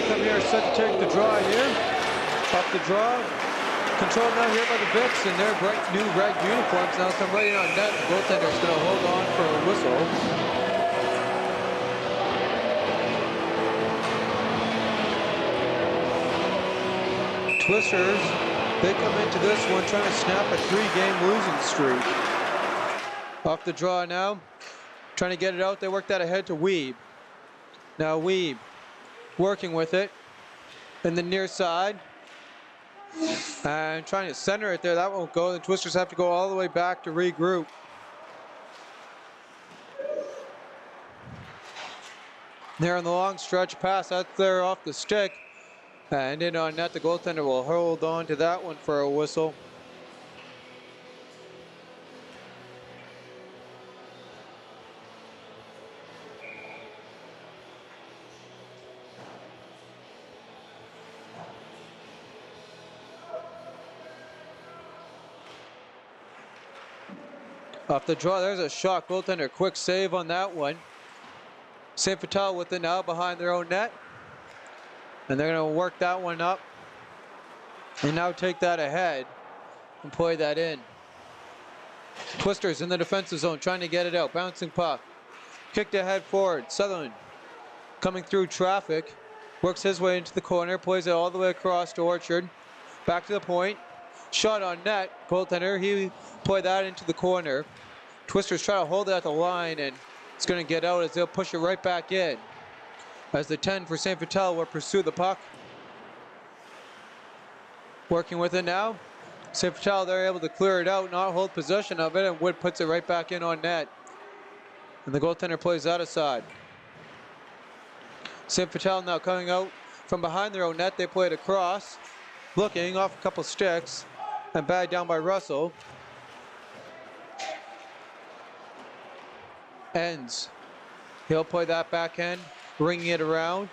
come here, set to take the draw here. Off the draw. Controlled now here by the Vicks in their bright new red uniforms. Now come right in on net. The goaltender is going to hold on for a whistle. Twisters, they come into this one trying to snap a 3-game losing streak. Off the draw now. Trying to get it out. They work that ahead to Weeb. Now Weeb working with it in the near side. And trying to center it there. That won't go. The Twisters have to go all the way back to regroup. There on the long stretch pass. That's there off the stick. And in on net, the goaltender will hold on to that one for a whistle. Off the draw, there's a shot. Goaltender, quick save on that one. St. Vital with it now behind their own net. And they're going to work that one up. And now take that ahead and play that in. Twisters in the defensive zone, trying to get it out. Bouncing puck. Kicked ahead forward. Sutherland coming through traffic. Works his way into the corner. Plays it all the way across to Orchard. Back to the point. Shot on net. Goaltender, he played that into the corner. Twisters try to hold it at the line, and it's going to get out as they'll push it right back in. As the 10 for St. Vital will pursue the puck. Working with it now. St. Vital, they're able to clear it out, not hold possession of it, and Wood puts it right back in on net. And the goaltender plays that aside. St. Vital now coming out from behind their own net. They play it across. Looking off a couple sticks. And bagged down by Russell. Ends. He'll play that backhand, ringing it around.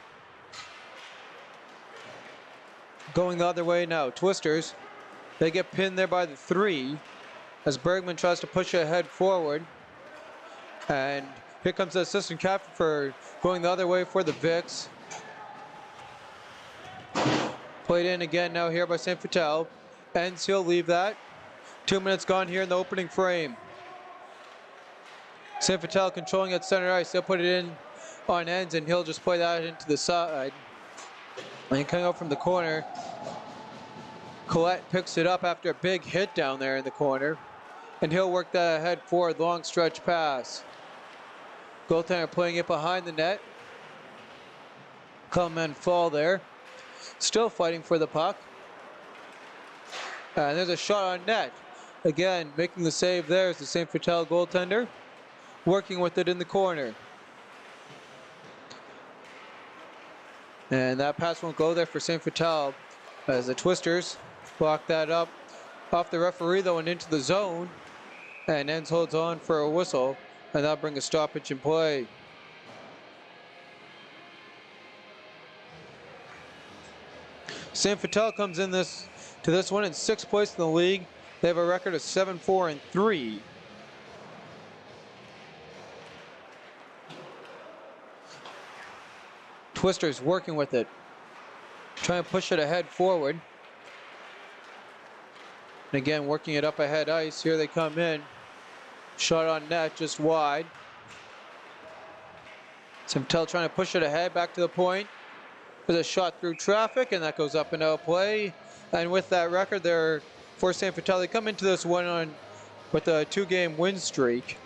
Going the other way now. Twisters, they get pinned there by the 3 as Bergman tries to push ahead forward. And here comes the assistant captain for going the other way for the Vicks. Played in again now here by St. Vital. Ends, he'll leave that. 2 minutes gone here in the opening frame. St. Vital controlling at center ice. They'll put it in on Ends, and he'll just play that into the side. And coming up from the corner, Collette picks it up after a big hit down there in the corner. And he'll work that ahead forward, long stretch pass. Goaltender playing it behind the net. Come and fall there. Still fighting for the puck. And there's a shot on net. Again, making the save there is the St. Vital goaltender. Working with it in the corner. And that pass won't go there for St. Vital as the Twisters block that up. Off the referee though and into the zone. And Ends holds on for a whistle. And that'll bring a stoppage in play. St. Vital comes in to this one in 6th place in the league. They have a record of 7-4-3. Twisters working with it. Trying to push it ahead forward. And again, working it up ahead ice. Here they come in. Shot on net, just wide. St. Vital trying to push it ahead, back to the point. There's a shot through traffic, and that goes up and out of play. And with that record there for St. Vital, they come into this one with a 2-game win streak.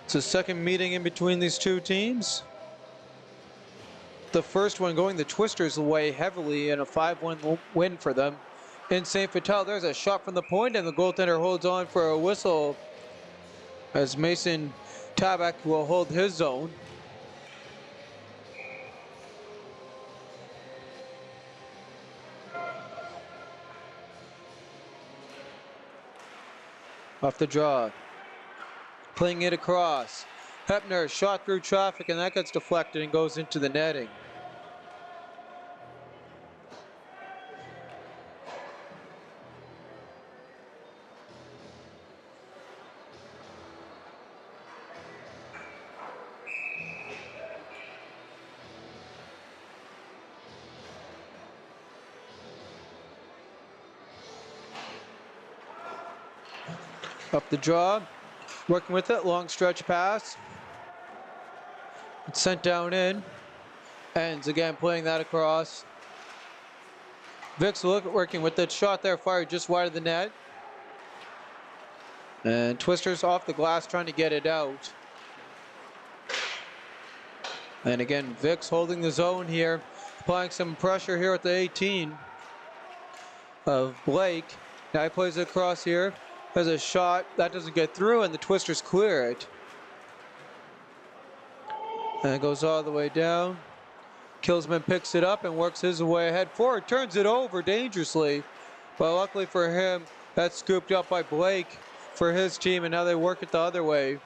It's a second meeting in between these two teams. The first one going the Twisters' way heavily in a 5-1 win for them. In St. Vital, there's a shot from the point, and the goaltender holds on for a whistle as Mason Tabak will hold his zone. Off the draw. Playing it across. Hepner shot through traffic, and that gets deflected and goes into the netting. Up the draw, working with it, long stretch pass. It's sent down in. Ends again playing that across. Vic's working with that shot there, fired just wide of the net. And Twister's off the glass trying to get it out. And again, Vic's holding the zone here, applying some pressure here at the 18 of Blake. Now he plays it across here. There's a shot that doesn't get through, and the Twisters clear it. And it goes all the way down. Killsman picks it up and works his way ahead forward, turns it over dangerously. But luckily for him, that's scooped up by Blake for his team, and now they work it the other way.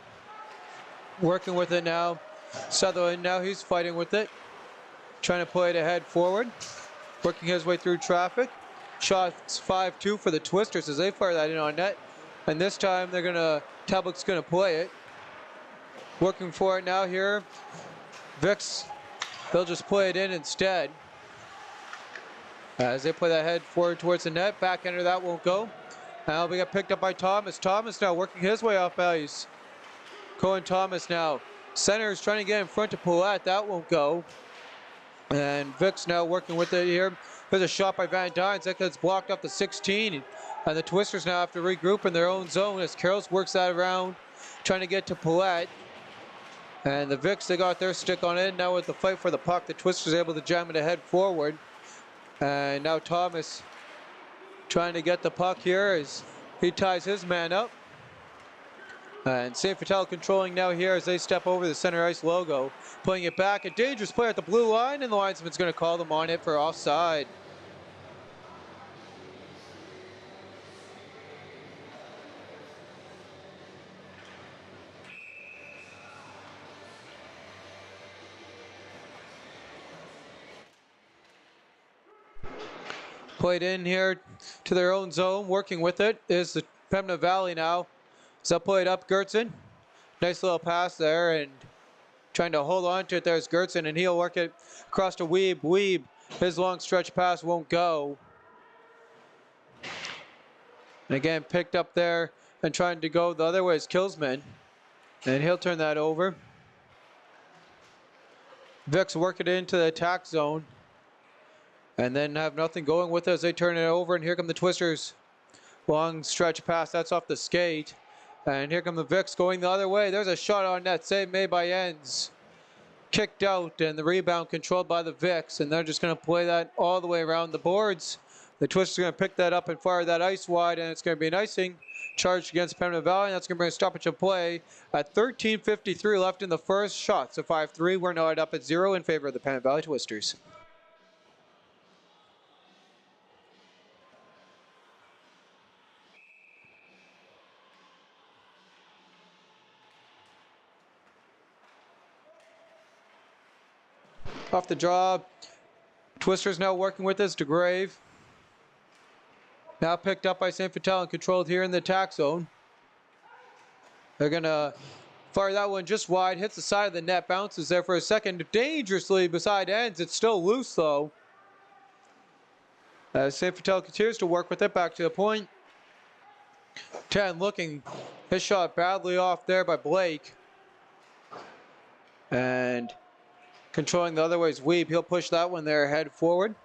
Working with it now. Sutherland, now he's fighting with it. Trying to play it ahead forward. Working his way through traffic. Shots 5-2 for the Twisters as they fire that in on net. And this time Talbot's gonna play it. Working for it now here. Vic's, they'll just play it in instead. As they play that head forward towards the net, back ender that won't go. Now we got picked up by Thomas. Thomas now working his way off ice. Cohen Thomas now. Center is trying to get in front of Paulette. That won't go. And Vic's now working with it here. There's a shot by Van Dynes. That gets blocked off the 16. And the Twisters now have to regroup in their own zone as Carroll's works that around, trying to get to Paulette. And the Vics, they got their stick on it. Now with the fight for the puck, the Twisters able to jam it ahead forward. And now Thomas trying to get the puck here as he ties his man up. And St. Vital controlling now here as they step over the center ice logo. Playing it back, a dangerous play at the blue line, and the linesman's going to call them on it for offside. Played in here to their own zone, working with it is the Pembina Valley now. So play it up, Gertzen. Nice little pass there, and trying to hold on to it. There's Gertzen, and he'll work it across to Weeb. Weeb, his long stretch pass won't go. And again, picked up there and trying to go the other way is Killsman. And he'll turn that over. Vic's work it into the attack zone. And then have nothing going with it as they turn it over, and here come the Twisters. Long stretch pass, that's off the skate. And here come the Vics going the other way. There's a shot on net, save made by Enns. Kicked out, and the rebound controlled by the Vics, and they're just going to play that all the way around the boards. The Twisters are going to pick that up and fire that ice wide, and it's going to be an icing charged against Pembina Valley, and that's going to bring a stoppage of play at 13:53 left in the first. Shots of 5-3. We're now up at 0 in favor of the Pembina Valley Twisters. Off the draw, Twisters now working with us, DeGrave. Now picked up by St. Vital and controlled here in the attack zone. They're going to fire that one just wide, hits the side of the net, bounces there for a second, dangerously beside Enns. It's still loose though. St. Vital continues to work with it back to the point. 10 looking, his shot badly off there by Blake. And controlling the other way is Weeb. He'll push that one there head forward.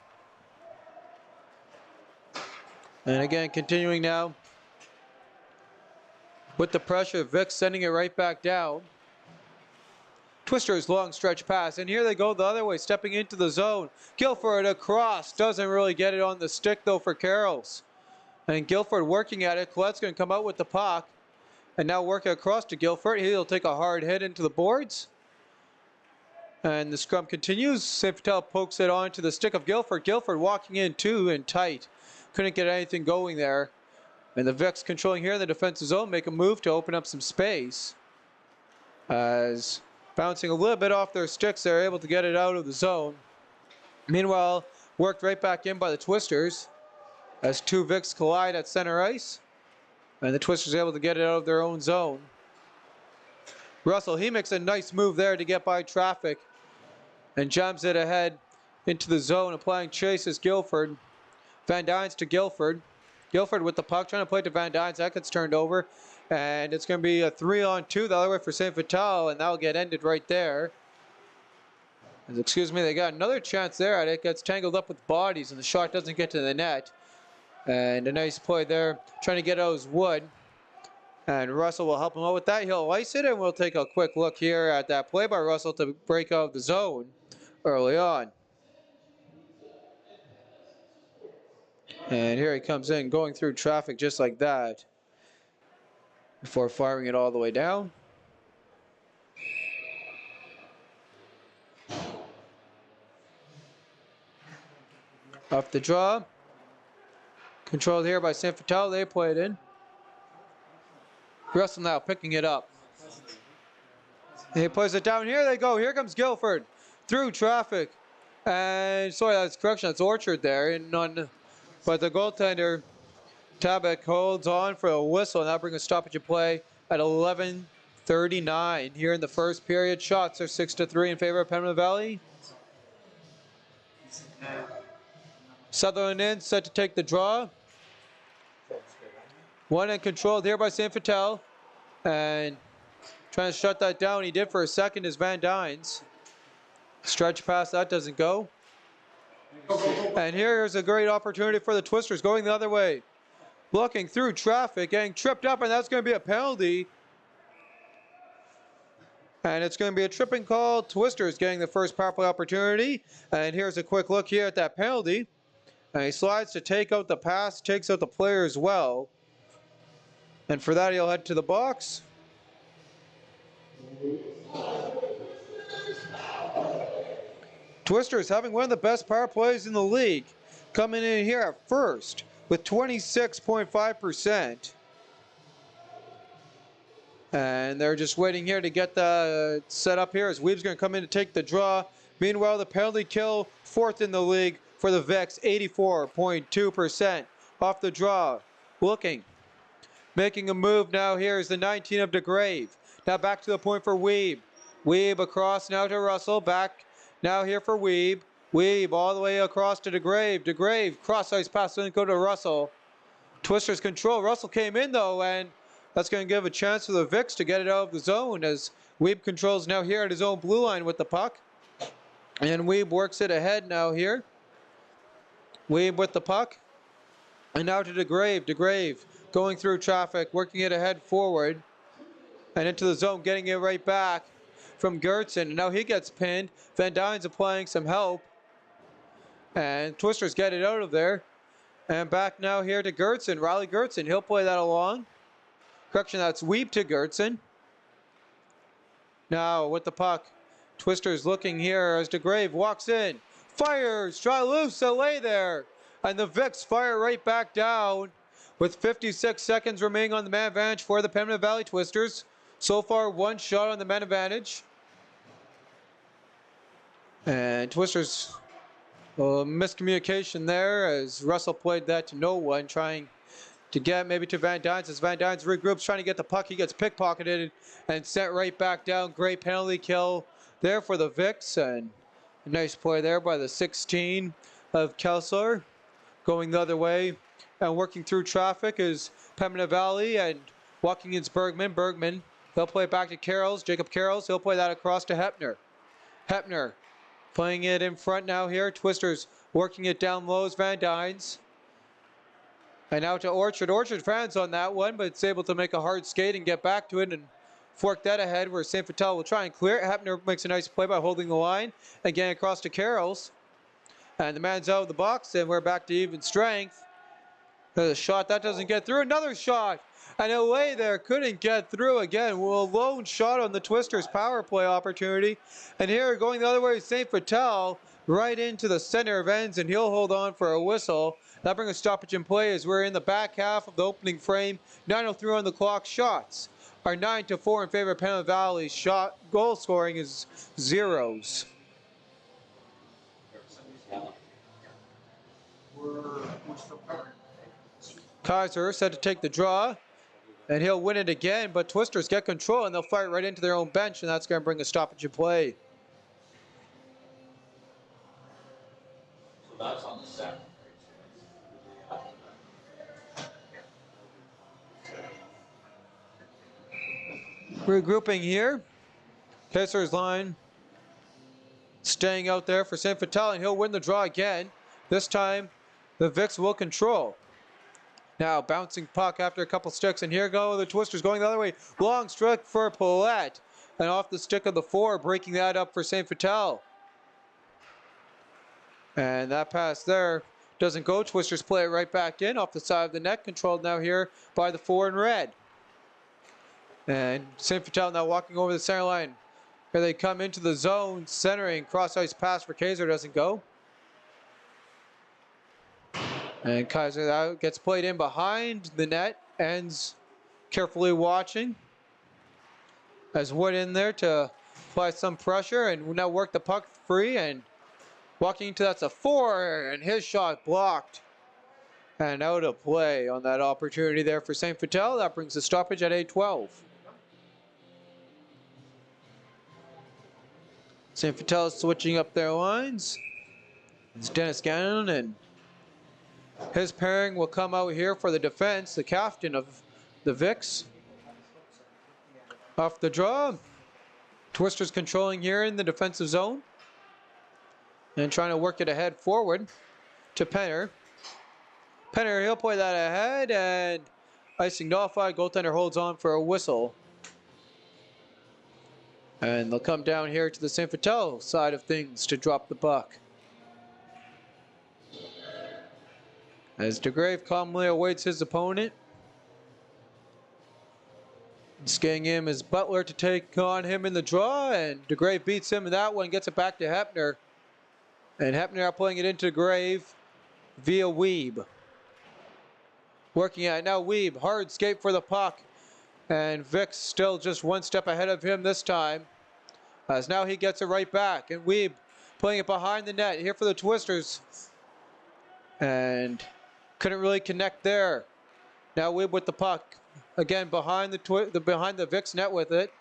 And again, continuing now with the pressure. Vic sending it right back down. Twister's long stretch pass. And here they go the other way, stepping into the zone. Guilford across. Doesn't really get it on the stick though for Carrolls. And Guilford working at it. Colette's going to come out with the puck. And now working across to Guilford. He'll take a hard hit into the boards. And the scrum continues. St. Vital pokes it onto the stick of Guilford. Guilford walking in too and tight. Couldn't get anything going there. And the Vics controlling here in the defensive zone make a move to open up some space. As bouncing a little bit off their sticks, they're able to get it out of the zone. Meanwhile, worked right back in by the Twisters. As two Vics collide at center ice. And the Twisters able to get it out of their own zone. Russell, he makes a nice move there to get by traffic. And jams it ahead into the zone, applying chase as Guilford. Van Dynes to Guilford. Guilford with the puck, trying to play it to Van Dynes. That gets turned over. And it's going to be a 3-on-2 the other way for St. Vital, and that'll get ended right there. Excuse me, they got another chance there, and it gets tangled up with bodies, and the shot doesn't get to the net. And a nice play there, trying to get out his wood. And Russell will help him out with that. He'll ice it, and we'll take a quick look here at that play by Russell to break out the zone early on. And here he comes in, going through traffic just like that, before firing it all the way down. Off the draw. Controlled here by St. Vital. They play it in. Russell now picking it up. And he plays it down. Here they go. Here comes Guilford. Through traffic. And sorry, that's correction. That's Orchard there. And none, but the goaltender, Tabak, holds on for a whistle. And that brings a stoppage of play at 11:39 here in the first period. Shots are 6-3 in favor of Pembina Valley. Sutherland in, set to take the draw. One and controlled here by St. Vital. And trying to shut that down. He did for a second is Van Dynes. Stretch pass, that doesn't go. And here's a great opportunity for the Twisters going the other way. Looking through traffic, getting tripped up, and that's going to be a penalty. And it's going to be a tripping call. Twisters getting the first power play opportunity. And here's a quick look here at that penalty. And he slides to take out the pass, takes out the player as well. And for that, he'll head to the box. Twisters having one of the best power plays in the league. Coming in here at first with 26.5%. And they're just waiting here to get the set up here as Weeb's going to come in to take the draw. Meanwhile, the penalty kill, fourth in the league for the Vex, 84.2% off the draw. Looking. Making a move now here is the 19 of DeGrave. Now back to the point for Weeb. Weeb across now to Russell. Back now here for Weeb. Weeb all the way across to DeGrave. DeGrave cross ice pass doesn't go to Russell. Twisters control. Russell came in though, and that's going to give a chance for the Vix to get it out of the zone as Weeb controls now here at his own blue line with the puck. And Weeb works it ahead now here. Weeb with the puck. And now to DeGrave. DeGrave going through traffic, working it ahead forward. And into the zone, getting it right back from Gertson. And now he gets pinned. Van Dyne's applying some help. And Twisters get it out of there. And back now here to Gertson. Riley Gertson, he'll play that along. Correction, that's Weeb to Gertson. Now with the puck. Twisters looking here as DeGrave walks in. Fires, try loose, lay there. And the Vix fire right back down with 56 seconds remaining on the man advantage for the Pembina Valley Twisters. So far, one shot on the man advantage. And Twisters, miscommunication there as Russell played that to no one, trying to get maybe to Van Dynes. As Van Dynes regroups, trying to get the puck, he gets pickpocketed and sent right back down. Great penalty kill there for the Vix, and a nice play there by the 16 of Kelsler. Going the other way and working through traffic is Pembina Valley, and walking is Bergman. Bergman, he'll play it back to Carrolls. Jacob Carrolls, he'll play that across to Hepner. Hepner playing it in front now here. Twisters working it down low as Van Dynes. And now to Orchard. Orchard fans on that one, but it's able to make a hard skate and get back to it and fork that ahead where St. Vital will try and clear it. Hepner makes a nice play by holding the line. Again across to Carrolls. And the man's out of the box, and we're back to even strength. There's a shot that doesn't get through. Another shot. And away there, couldn't get through again. Well, a lone shot on the Twisters' power play opportunity. And here, going the other way, St. Vital right into the center of ends, and he'll hold on for a whistle. That brings a stoppage in play as we're in the back half of the opening frame. 9:03 on the clock. Shots are 9-4 in favor of Pembina Valley. Goal scoring is zeros. Kaiser set to take the draw, and he'll win it again, but Twisters get control, and they'll fire it right into their own bench, and that's going to bring a stoppage in play. So that's on the second. Regrouping here. Kessler's line staying out there for St. Vital, and he'll win the draw again. This time, the Vicks will control. Now, bouncing puck after a couple sticks, and here go the Twisters going the other way. Long stroke for Paulette, and off the stick of the 4, breaking that up for St. Vital. And that pass there doesn't go. Twisters play it right back in off the side of the net, controlled now here by the 4 in red. And St. Vital now walking over the center line. Here they come into the zone, centering, cross-ice pass for Kaiser, doesn't go. And Kaiser that gets played in behind the net, ends carefully watching. As Wood in there to apply some pressure, and now work the puck free, and walking into that's a 4, and his shot blocked. And out of play on that opportunity there for St. Vital. That brings the stoppage at 8:12. St. Vital switching up their lines. It's Dennis Gannon, and his pairing will come out here for the defense, the captain of the Vicks. Off the draw. Twisters controlling here in the defensive zone. And trying to work it ahead forward to Penner. Penner, he'll play that ahead, and icing nullified. Goaltender holds on for a whistle. And they'll come down here to the St. Vital side of things to drop the puck. As DeGrave calmly awaits his opponent. Skating him is Butler to take on him in the draw, and DeGrave beats him in that one, gets it back to Hepner. And Hepner outplaying it into DeGrave via Weeb. Working at it now, Weeb, hard skate for the puck. And Vicks still just one step ahead of him this time. As now he gets it right back. And Weeb playing it behind the net here for the Twisters. And couldn't really connect there. Now Weeb with the puck. Again, behind the Vicks net with it.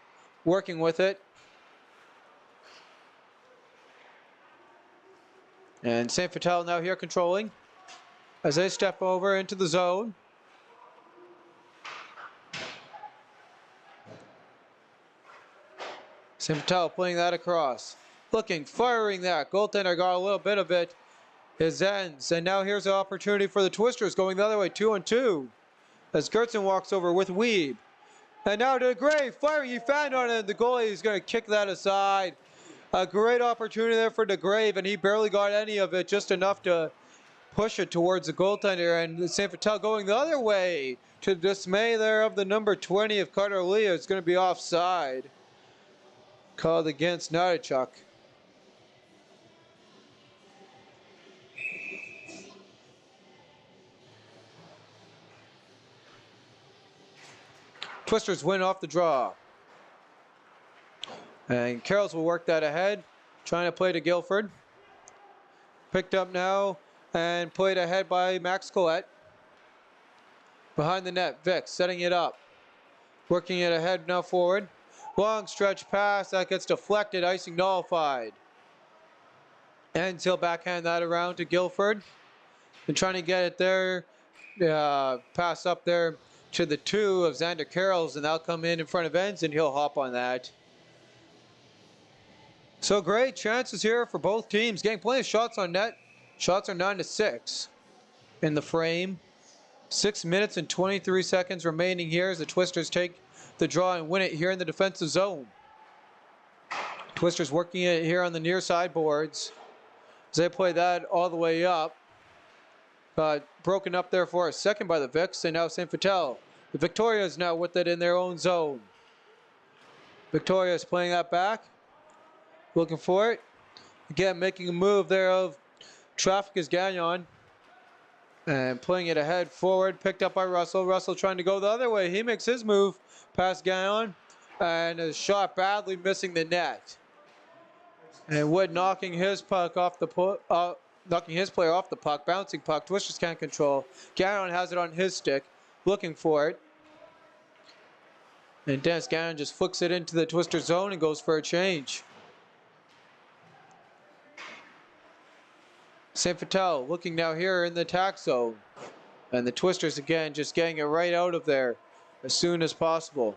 Working with it. And St. Vital now here controlling. As they step over into the zone. St. Vital playing that across. Looking, firing that. Goaltender got a little bit of it. His ends. And now here's an opportunity for the Twisters going the other way, 2-on-2. As Gertzen walks over with Weeb. And now to DeGrave, firing, he found on it. The goalie is going to kick that aside. A great opportunity there for DeGrave, and he barely got any of it, just enough to push it towards the goaltender. And St. Vital going the other way to the dismay there of the number 20 of Carter Lee. It's going to be offside. Called against Nadichuk. Twisters win off the draw. And Carrolls will work that ahead, trying to play to Guilford. Picked up now and played ahead by Max Collette. Behind the net, Vicks setting it up. Working it ahead now forward. Long stretch pass, that gets deflected, icing nullified. And he'll backhand that around to Guilford. And trying to get it there, pass up there to the 2 of Xander Carrolls, and they'll come in front of Ends, and he'll hop on that. So great chances here for both teams. Getting plenty of shots on net. Shots are 9-6 in the frame. 6 minutes and 23 seconds remaining here as the Twisters take the draw and win it here in the defensive zone. Twisters working it here on the near side boards. As they play that all the way up. Broken up there for a second by the Vicks, and now St. Vital. The Victoria's now with it in their own zone. Victoria's playing that back. Looking for it. Again, making a move there of traffic is Gagnon. And playing it ahead forward, picked up by Russell. Russell trying to go the other way. He makes his move past Gagnon. And a shot badly missing the net. And Wood knocking his puck off the knocking his player off the puck. Bouncing puck. Twisters can't control. Gagnon has it on his stick. Looking for it. And Dennis Gagnon just flicks it into the Twister zone and goes for a change. St. Vital looking now here in the attack zone. And the Twisters again just getting it right out of there as soon as possible.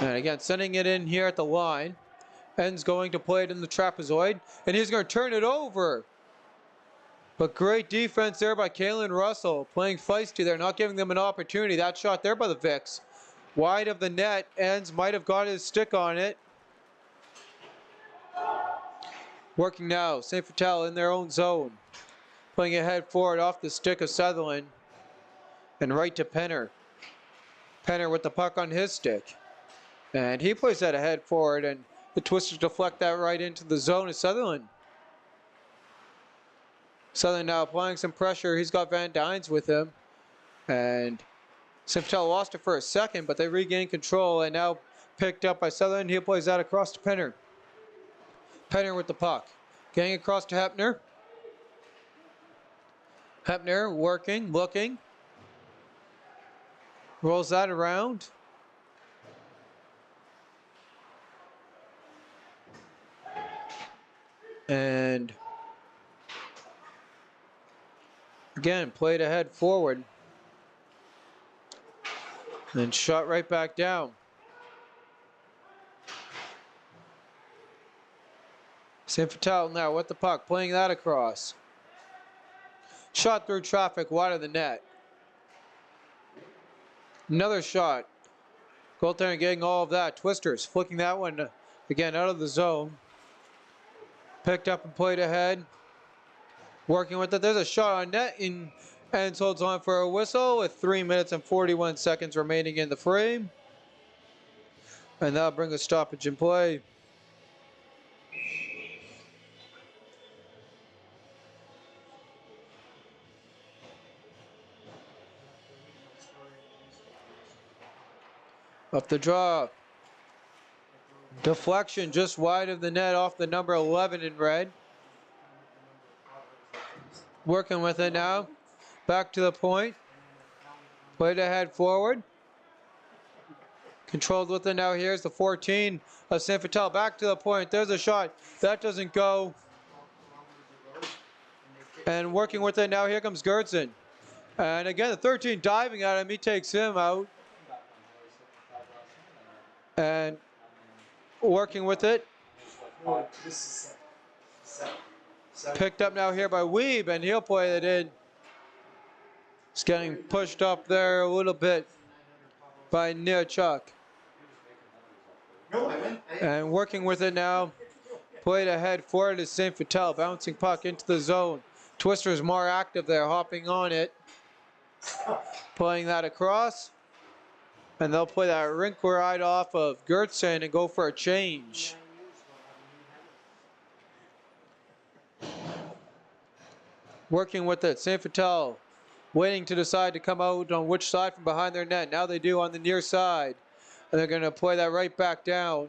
And again, sending it in here at the line. En's going to play it in the trapezoid, and he's going to turn it over. But great defense there by Kalen Russell, playing feisty there, not giving them an opportunity. That shot there by the Vicks. Wide of the net, Enns might have got his stick on it. Working now, St. Vital in their own zone. Playing ahead forward off the stick of Sutherland. And right to Penner. Penner with the puck on his stick. And he plays that ahead forward, and the Twisters deflect that right into the zone of Sutherland. Sutherland now applying some pressure. He's got Van Dynes with him. And St. Vital lost it for a second, but they regained control and now picked up by Sutherland. He plays that across to Penner. Penner with the puck. Getting across to Hepner. Hepner working, looking. Rolls that around. And again, played ahead forward. And shot right back down. St. Vital now with the puck, playing that across. Shot through traffic, wide of the net. Another shot. Goaltender getting all of that. Twisters flicking that one again out of the zone. Picked up and played ahead. Working with it. There's a shot on net, and Enns holds on for a whistle with 3 minutes and 41 seconds remaining in the frame. And that'll bring a stoppage in play. Up the draw. Deflection just wide of the net off the number 11 in red. Working with it now. Back to the point. Played ahead forward. Controlled with it now. Here's the 14 of St. Vital. Back to the point. There's a shot. That doesn't go. And working with it now. Here comes Gertson. And again, the 13 diving at him. He takes him out. And working with it. Picked up now here by Weeb, and he'll play it in. It's getting pushed up there a little bit by Niachuk. And working with it now. Played ahead forward is St. Vital, bouncing puck into the zone. Twister's more active there, hopping on it. Playing that across. And they'll play that rink ride off of Gertson and go for a change. Working with it, St. Vital waiting to decide to come out on which side from behind their net. Now they do on the near side. And they're going to play that right back down.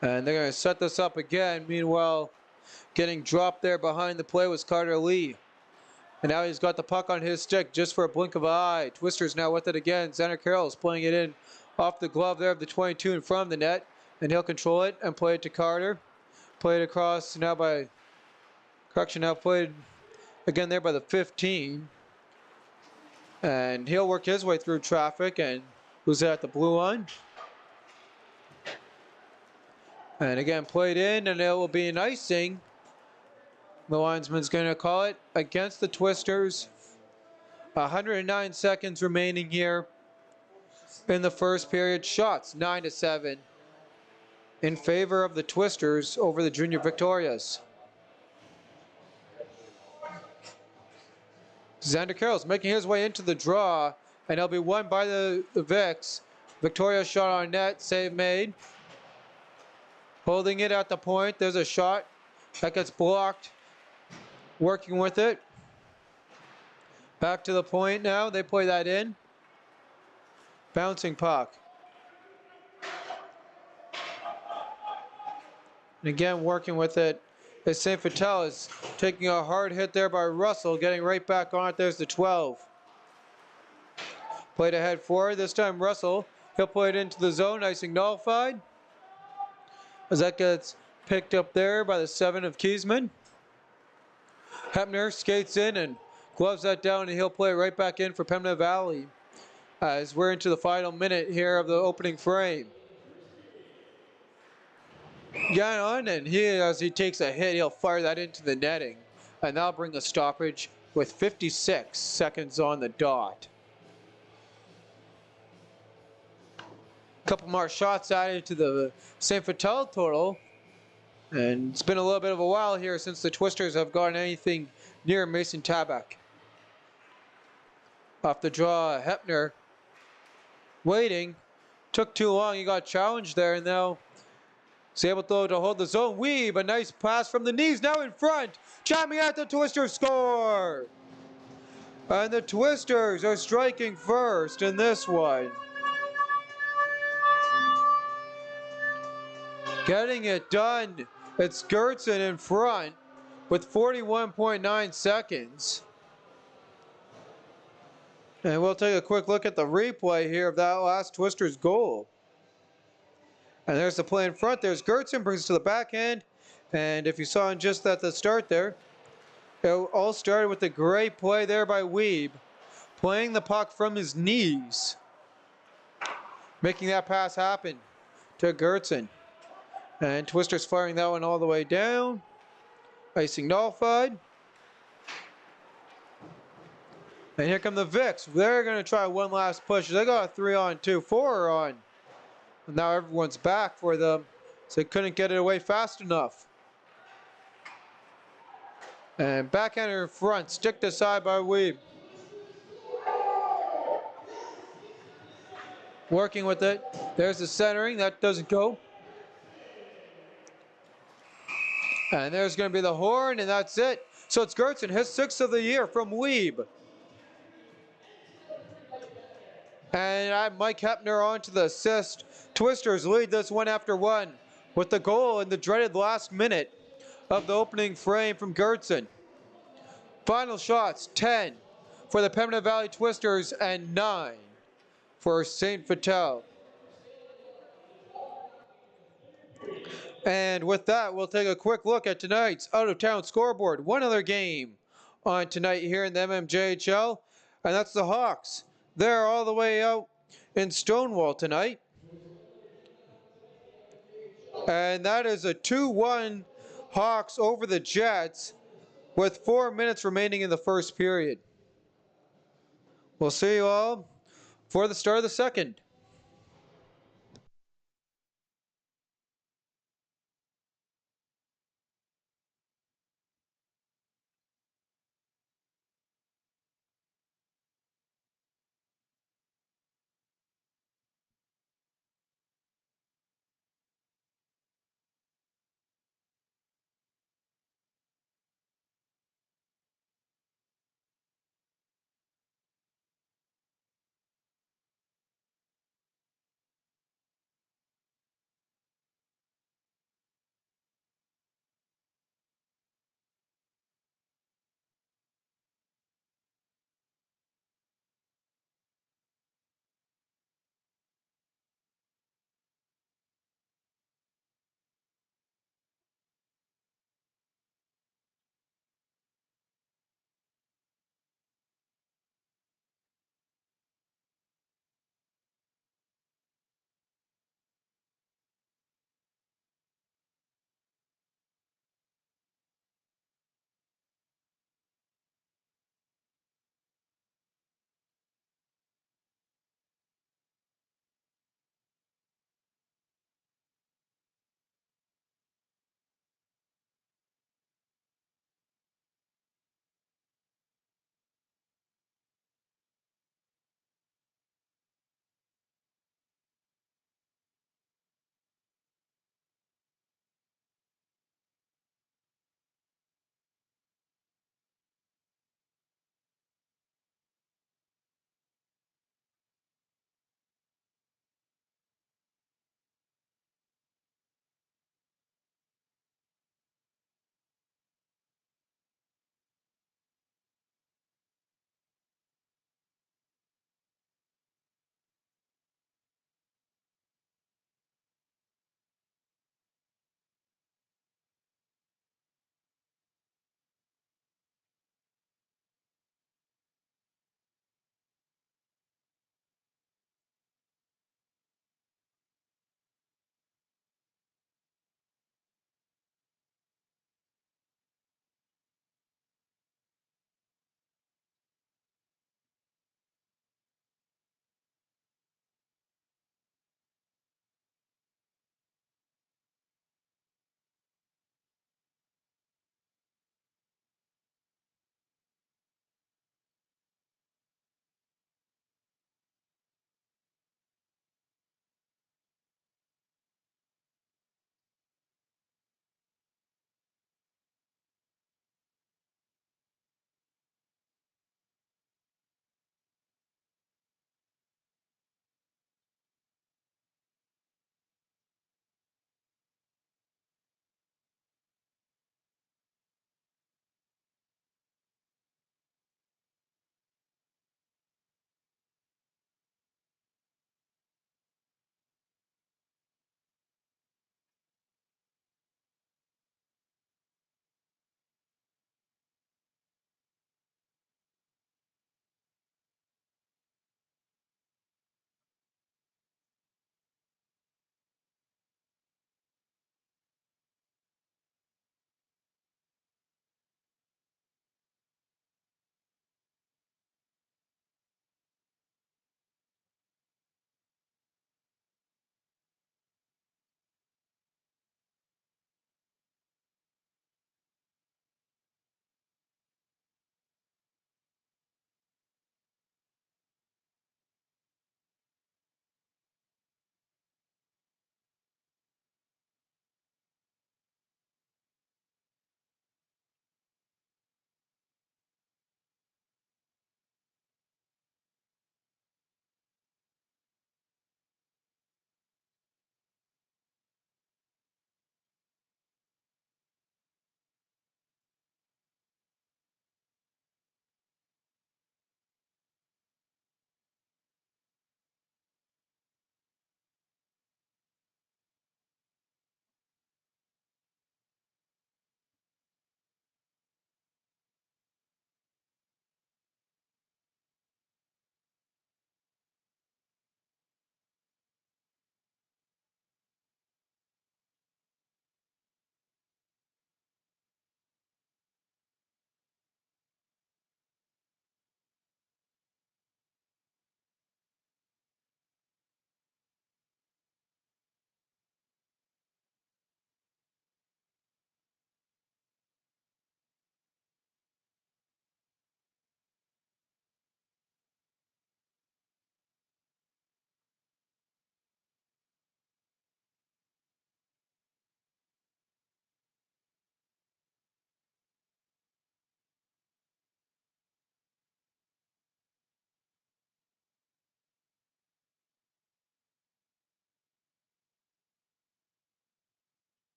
And they're going to set this up again. Meanwhile, getting dropped there behind the play was Carter Lee. And now he's got the puck on his stick just for a blink of an eye. Twisters now with it again. Xander Carroll's playing it in off the glove there of the 22 in front of the net. And he'll control it and play it to Carter. Played across now by, correction, now played again there by the 15. And he'll work his way through traffic and lose it at the blue line. And again, played in, and it will be an icing. The linesman's going to call it against the Twisters. 109 seconds remaining here in the first period. Shots 9-7 in favor of the Twisters over the Junior Victorias. Xander Carroll's making his way into the draw, and he'll be won by the Vicks. Victoria shot on net, save made. Holding it at the point, there's a shot that gets blocked. Working with it. Back to the point now. They play that in. Bouncing puck. And again, working with it. As St. Vital is taking a hard hit there by Russell, getting right back on it. There's the 12. Played ahead forward. This time Russell. He'll play it into the zone. Icing nullified. As that gets picked up there by the 7 of Kiesman. Hepner skates in and gloves that down, and he'll play it right back in for Pembina Valley. as we're into the final minute here of the opening frame. Gannon, and as he takes a hit, he'll fire that into the netting, and that'll bring a stoppage with 56 seconds on the dot. A couple more shots added to the St. Vital total, and it's been a little bit of a while here since the Twisters have gotten anything near Mason Tabak. Off the draw, Hepner waiting. Took too long, he got challenged there, and now he's able to hold the zone. Weeb, a nice pass from the knees, now in front. Jamming at the Twisters score! And the Twisters are striking first in this one. Getting it done. It's Gertson in front with 41.9 seconds. And we'll take a quick look at the replay here of that last Twisters goal. And there's the play in front. There's Gertson, brings it to the backhand. And if you saw just at the start there, it all started with a great play there by Weeb, playing the puck from his knees, making that pass happen to Gertson. And Twisters firing that one all the way down. Icing nullified. And here come the Vicks. They're going to try one last push. They got a 3-on-2, 4-on. And now everyone's back for them, so they couldn't get it away fast enough. And backhander in front, sticked aside by Weeb. Working with it. There's the centering. That doesn't go. And there's going to be the horn, and that's it. So it's Gertson, his 6th of the year from Weeb. And Mike Hepner on to the assist. Twisters lead this one after one with the goal in the dreaded last minute of the opening frame from Gertson. Final shots, 10 for the Pembina Valley Twisters and 9 for St. Vital. And with that, we'll take a quick look at tonight's out-of-town scoreboard. One other game on tonight here in the MMJHL, and that's the Hawks. They're all the way out in Stonewall tonight. And that is a 2-1 Hawks over the Jets with 4 minutes remaining in the first period. We'll see you all for the start of the second.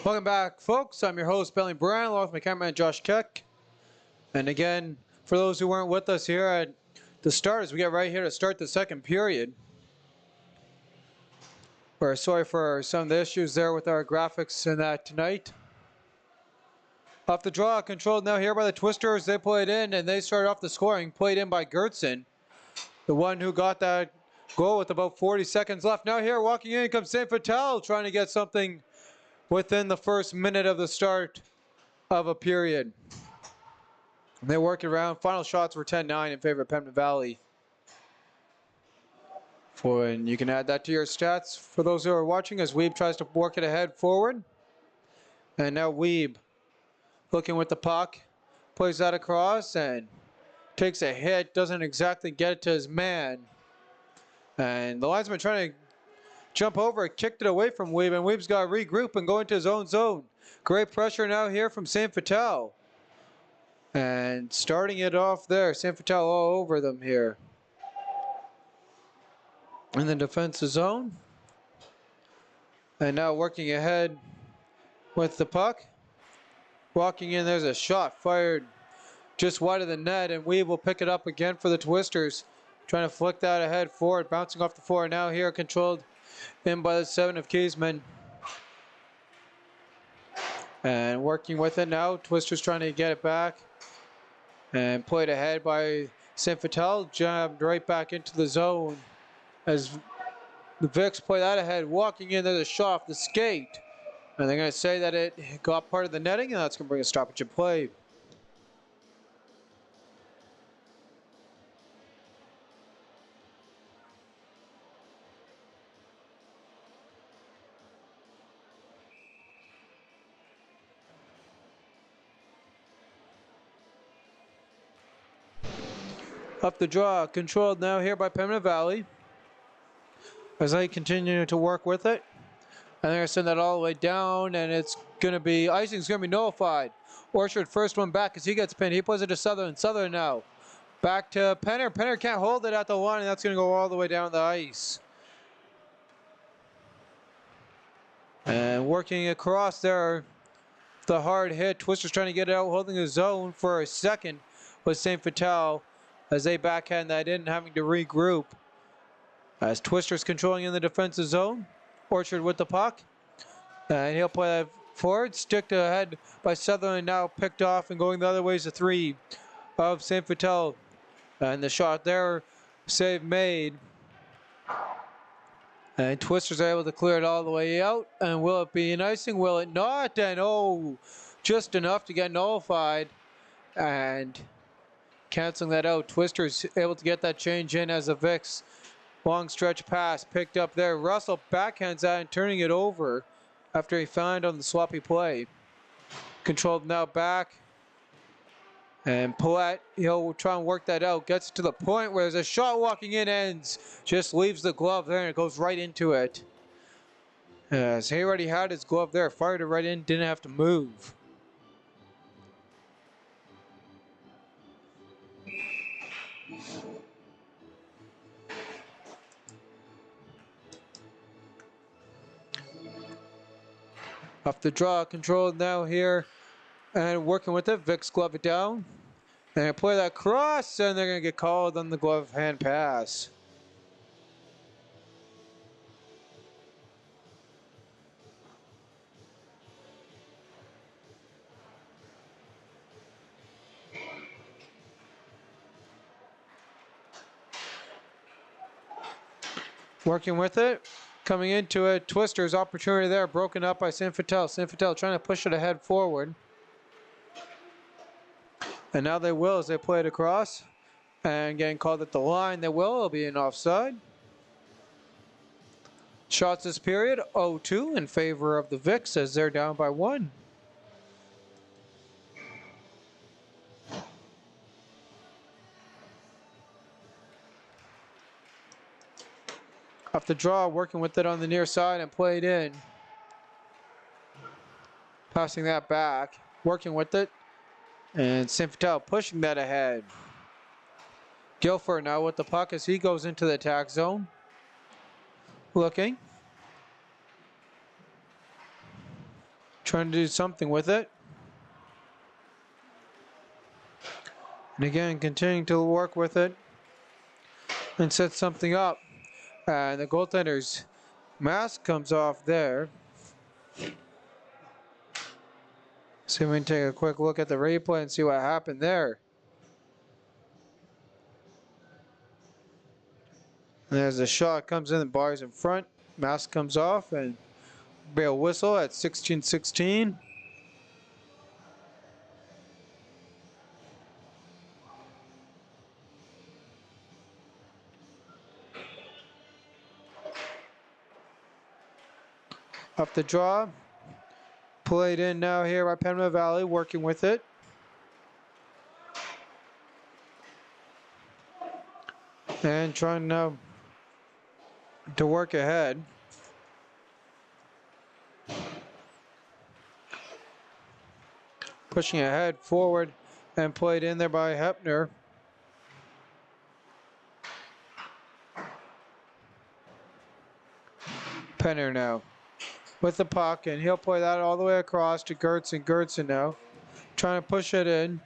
Welcome back, folks. I'm your host, Billy Bryan, along with my cameraman, Josh Keck. And again, for those who weren't with us here at the start, as we get right here to start the second period, we're sorry for some of the issues there with our graphics and that tonight. Off the draw, controlled now here by the Twisters. They play it in, and they start off the scoring. Played in by Gertson, the one who got that goal with about 40 seconds left. Now here, walking in comes St. Vital, trying to get something within the first minute of the start of a period. They work it around. Final shots were 10-9 in favor of Pembina Valley. And you can add that to your stats for those who are watching as Weeb tries to work it ahead forward. And now Weeb looking with the puck, plays that across and takes a hit, doesn't exactly get it to his man. And the linesman trying to jump over it, kicked it away from Weeb, and Weeb's got to regroup and go into his own zone. Great pressure now here from St. Vital. And starting it off there, St. Vital all over them here. In the defensive zone. And now working ahead with the puck. Walking in, there's a shot fired just wide of the net, and Weeb will pick it up again for the Twisters. Trying to flick that ahead forward, bouncing off the floor. Now here controlled in by the 7 of Kiesman. And working with it now, Twisters trying to get it back. And played ahead by St. Vital, jabbed right back into the zone. As the Vicks play that ahead, walking in, there's a shot off the skate. And they're going to say that it got part of the netting, and that's going to bring a stoppage in play. Up the draw, controlled now here by Pembina Valley. As they continue to work with it. And they're going to send that all the way down, and it's going to be, icing's going to be nullified. Orchard first one back as he gets pinned. He plays it to Southern. Southern now. Back to Penner. Penner can't hold it at the line, and that's going to go all the way down the ice. And working across there, the hard hit. Twister's trying to get it out, holding his zone for a second with St. Vital as they backhand that in, having to regroup. As Twister's controlling in the defensive zone. Orchard with the puck. And he'll play that forward. Stick ahead by Sutherland, now picked off and going the other way is the 3 of St. Vital. And the shot there, save made. And Twister's able to clear it all the way out. And will it be an icing? Will it not? And oh, just enough to get nullified. And canceling that out. Twister's able to get that change in as a Vicks. Long stretch pass picked up there. Russell backhands that and turning it over after he found on the sloppy play. Controlled now back. And Paulette, he'll try and work that out. Gets it to the point where there's a shot walking in, ends. Just leaves the glove there and it goes right into it. As he already had his glove there, fired it right in, didn't have to move. Off the draw, controlled now here. And working with it, Vicks glove it down. And play that cross, and they're going to get called on the glove hand pass. Working with it. Coming into it, Twister's opportunity there, broken up by St. Vital. St. Vital trying to push it ahead forward. And now they will as they play it across. And getting called at the line, they will. It'll be an offside. Shots this period, 0-2 in favor of the Vicks as they're down by 1. Off the draw, working with it on the near side and played in. Passing that back, working with it. And St. Vital pushing that ahead. Guilford now with the puck as he goes into the attack zone. Looking. Trying to do something with it. And again, continuing to work with it and set something up. And the goaltender's mask comes off there. So we can take a quick look at the replay and see what happened there. And as the shot comes in, the bar's in front, mask comes off, and be a whistle at 16-16. Off the draw. Played in now here by Pembina Valley, working with it. And trying now to work ahead. Pushing ahead forward and played in there by Hepner. Penner now with the puck, and he'll play that all the way across to Gertson. Gertson now trying to push it in.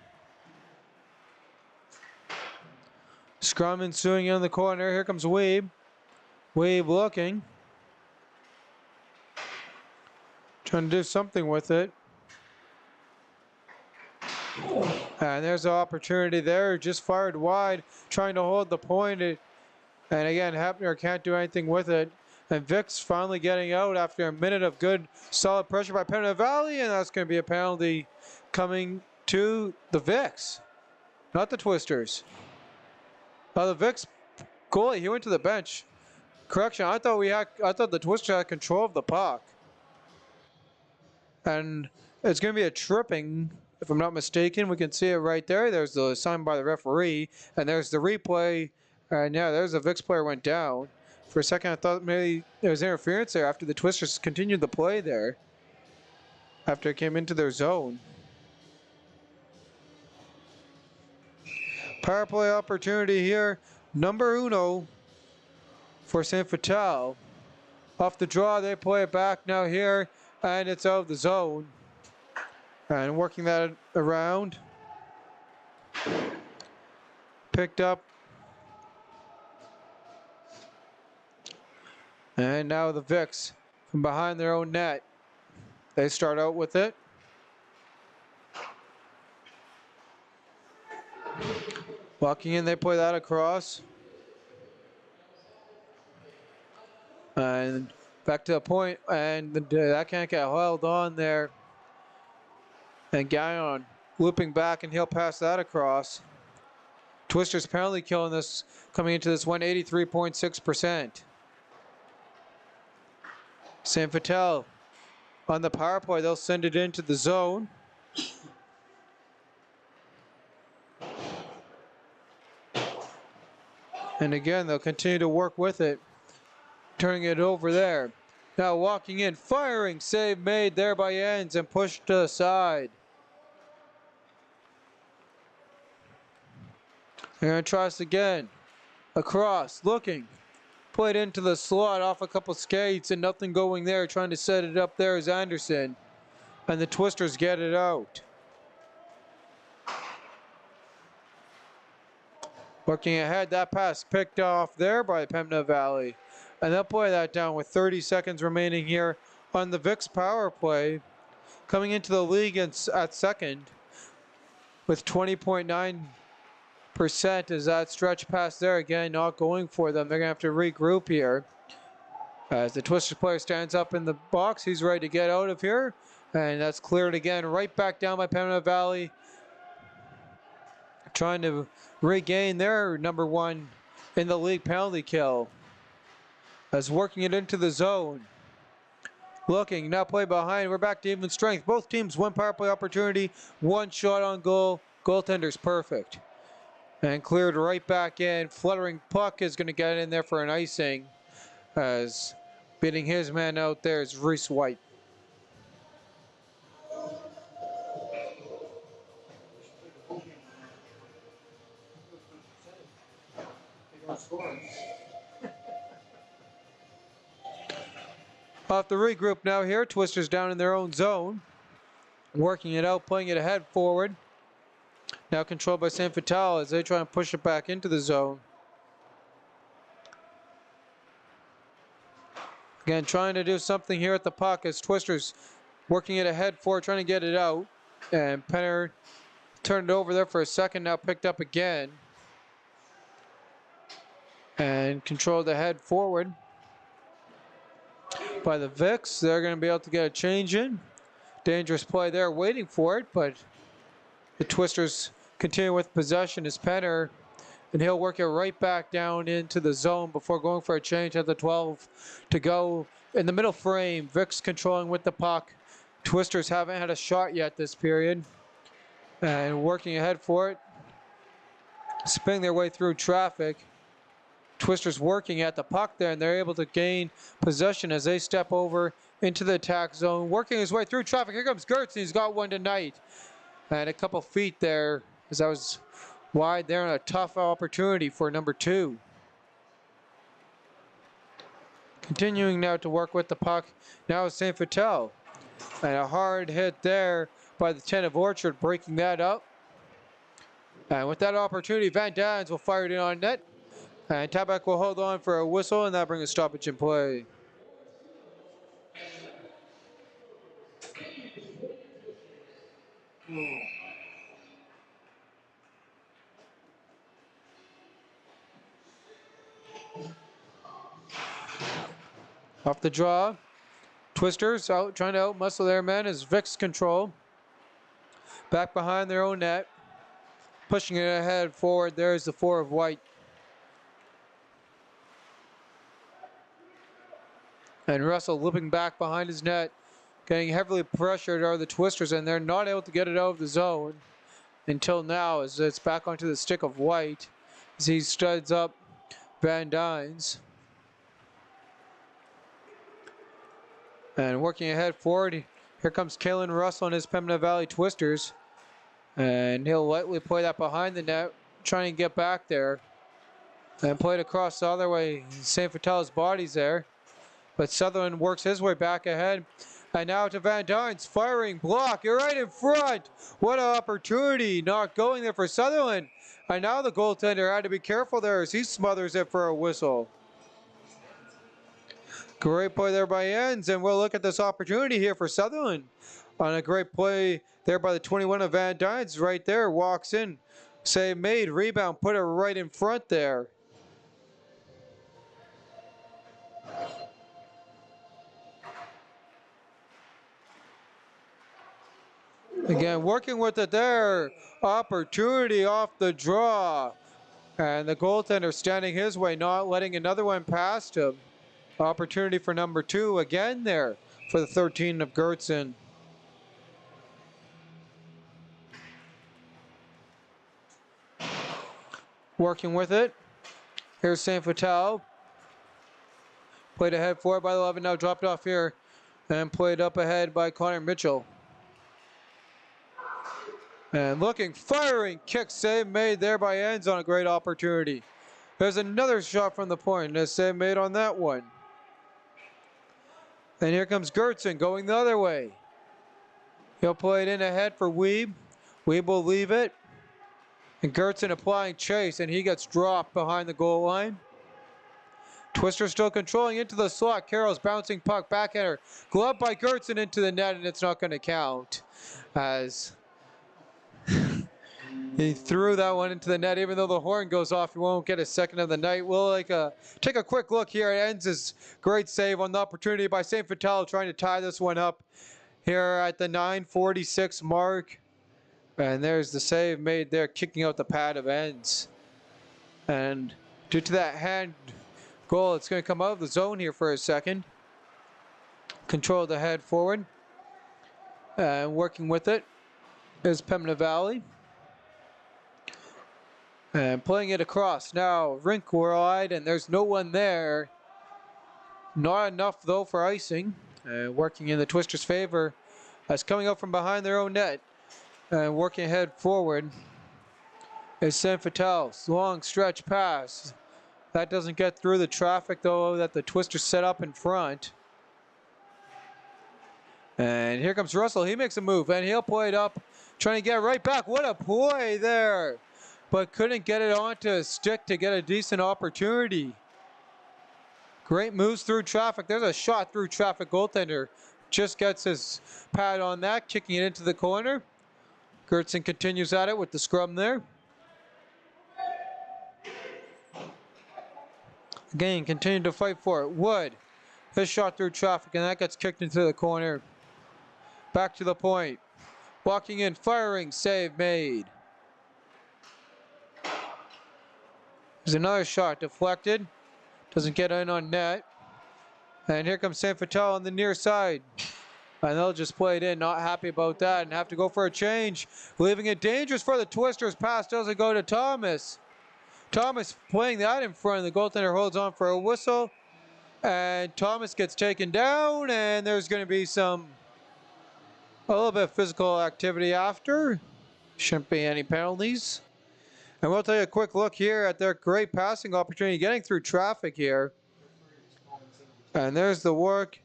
Scrum ensuing in the corner. Here comes Weeb. Weeb looking. Trying to do something with it. And there's an opportunity there. Just fired wide. Trying to hold the point. And again, Hepner can't do anything with it. And Vic's finally getting out after a minute of good, solid pressure by Pembina Valley. And that's going to be a penalty coming to the Vics, not the Twisters. The Vics goalie, he went to the bench. Correction, I thought the Twisters had control of the puck. And it's going to be a tripping, if I'm not mistaken. We can see it right there. There's the sign by the referee, and there's the replay. And yeah, there's the Vics player went down. For a second, I thought maybe there was interference there after the Twisters continued the play there. After it came into their zone. Power play opportunity here. Number uno for Saint Vital. Off the draw, they play it back now here, and it's out of the zone. And working that around. Picked up. And now the Vics from behind their own net. They start out with it. Walking in, they play that across. And back to the point, and that can't get held on there. And Guyon looping back, and he'll pass that across. Twisters penalty kill in this, coming into this 183.6%. Saint Vital on the power play, they'll send it into the zone. And again, they'll continue to work with it, turning it over there. Now walking in, firing, save made there by Ends and pushed to the side. They're going to try this again. Across, looking. Played into the slot off a couple skates and nothing going there. Trying to set it up there is Anderson. And the Twisters get it out. Looking ahead, that pass picked off there by Pembina Valley. And they'll play that down with 30 seconds remaining here on the Vics power play. Coming into the league at second with 20.9%. As that stretch pass there, again, not going for them. They're going to have to regroup here. As the Twisters player stands up in the box, he's ready to get out of here. And that's cleared again, right back down by Pembina Valley. Trying to regain their number one in the league penalty kill. As working it into the zone. Looking, now play behind. We're back to even strength. Both teams, one power play opportunity, one shot on goal. Goaltender's perfect. And cleared right back in. Fluttering puck is going to get in there for an icing. As beating his man out there is Reese White. Off the regroup now here. Twisters down in their own zone. Working it out, playing it ahead forward. Now controlled by Saint Vital as they try and push it back into the zone. Again, trying to do something here at the puck as Twisters working it ahead forward, trying to get it out. And Penner turned it over there for a second, now picked up again. And controlled the head forward by the Vicks. They're going to be able to get a change in. Dangerous play there, waiting for it, but the Twisters continue with possession as Penner, and he'll work it right back down into the zone before going for a change at the 12 to go. In the middle frame, Vicks controlling with the puck. Twisters haven't had a shot yet this period. And working ahead for it. Spinning their way through traffic. Twisters working at the puck there, and they're able to gain possession as they step over into the attack zone. Working his way through traffic. Here comes Gertz, and he's got one tonight. And a couple feet there as that was wide there, and a tough opportunity for number 2. Continuing now to work with the puck. Now is Saint Vital. And a hard hit there by the 10 of Orchard, breaking that up. And with that opportunity, Van Dans will fire it in on net. And Tabak will hold on for a whistle, and that brings a stoppage in play. Off the draw. Twisters out trying to outmuscle their men as Vicks control. Back behind their own net. Pushing it ahead forward. There's the 4 of White. And Russell looping back behind his net. Getting heavily pressured are the Twisters, and they're not able to get it out of the zone until now as it's back onto the stick of White as he studs up Van Dynes. And working ahead forward, here comes Kalen Russell and his Pembina Valley Twisters. And he'll lightly play that behind the net, trying to get back there. And play it across the other way. St. Vital's body's there. But Sutherland works his way back ahead. And now to Van Dynes, firing, block, you're right in front. What an opportunity, not going there for Sutherland. And now the goaltender had to be careful there as he smothers it for a whistle. Great play there by Enns, and we'll look at this opportunity here for Sutherland. On a great play there by the 21 of Van Dynes, right there, walks in. Save made, rebound, put it right in front there. Again, working with it there. Opportunity off the draw. And the goaltender standing his way, not letting another one past him. Opportunity for number 2 again there for the 13 of Gertzen. Working with it. Here's Saint Vital. Played ahead forward by the 11, now dropped off here. And played up ahead by Connor Mitchell. And looking, firing, kick save made there by Enns on a great opportunity. There's another shot from the point, and a save made on that one. And here comes Gertzen going the other way. He'll play it in ahead for Weeb. Weeb will leave it. And Gertzen applying chase, and he gets dropped behind the goal line. Twister still controlling into the slot. Carroll's bouncing puck back at her. Glove by Gertzen into the net, and it's not going to count. As he threw that one into the net. Even though the horn goes off, he won't get a second of the night. We'll take a quick look here. It ends his great save on the opportunity by Saint Vital trying to tie this one up here at the 9:46 mark. And there's the save made there, kicking out the pad of Enns. And due to that hand goal, it's going to come out of the zone here for a second. Control the head forward. And working with it is Pembina Valley. And playing it across now, rink wide, and there's no one there. Not enough though for icing. Working in the Twisters' favor. That's coming up from behind their own net. And working ahead forward is Saint Vital's long stretch pass. That doesn't get through the traffic though that the Twisters set up in front. And here comes Russell. He makes a move, and he'll play it up, trying to get it right back. What a play there! But couldn't get it onto a stick to get a decent opportunity. Great moves through traffic. There's a shot through traffic. Goaltender just gets his pad on that, kicking it into the corner. Gertson continues at it with the scrum there. Again, continue to fight for it. Wood, his shot through traffic, and that gets kicked into the corner. Back to the point. Walking in, firing, save made. There's another shot deflected. Doesn't get in on net. And here comes San Fatal on the near side. And they'll just play it in, not happy about that, and have to go for a change. Leaving it dangerous for the Twisters. Pass doesn't go to Thomas. Thomas playing that in front. The goaltender holds on for a whistle. And Thomas gets taken down, and there's going to be a little bit of physical activity after. Shouldn't be any penalties. And we'll take a quick look here at their great passing opportunity, getting through traffic here. And there's the work,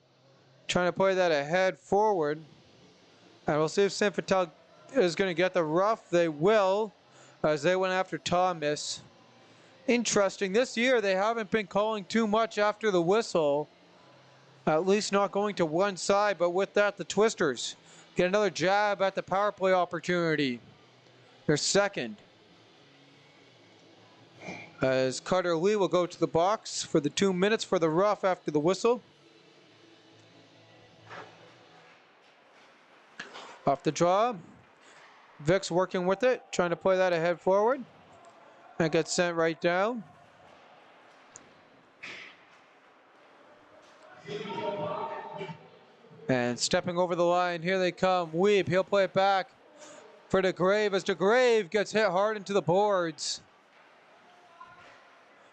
trying to play that ahead forward. And we'll see if San Fatal is going to get the rough. They will, as they went after Thomas. Interesting, this year they haven't been calling too much after the whistle. At least not going to one side, but with that, the Twisters get another jab at the power play opportunity. Their second. As Carter Lee will go to the box for the 2 minutes for the rough after the whistle. Off the draw. Vic's working with it, trying to play that ahead forward. That gets sent right down. And stepping over the line, here they come. Weeb, he'll play it back for DeGrave as DeGrave gets hit hard into the boards.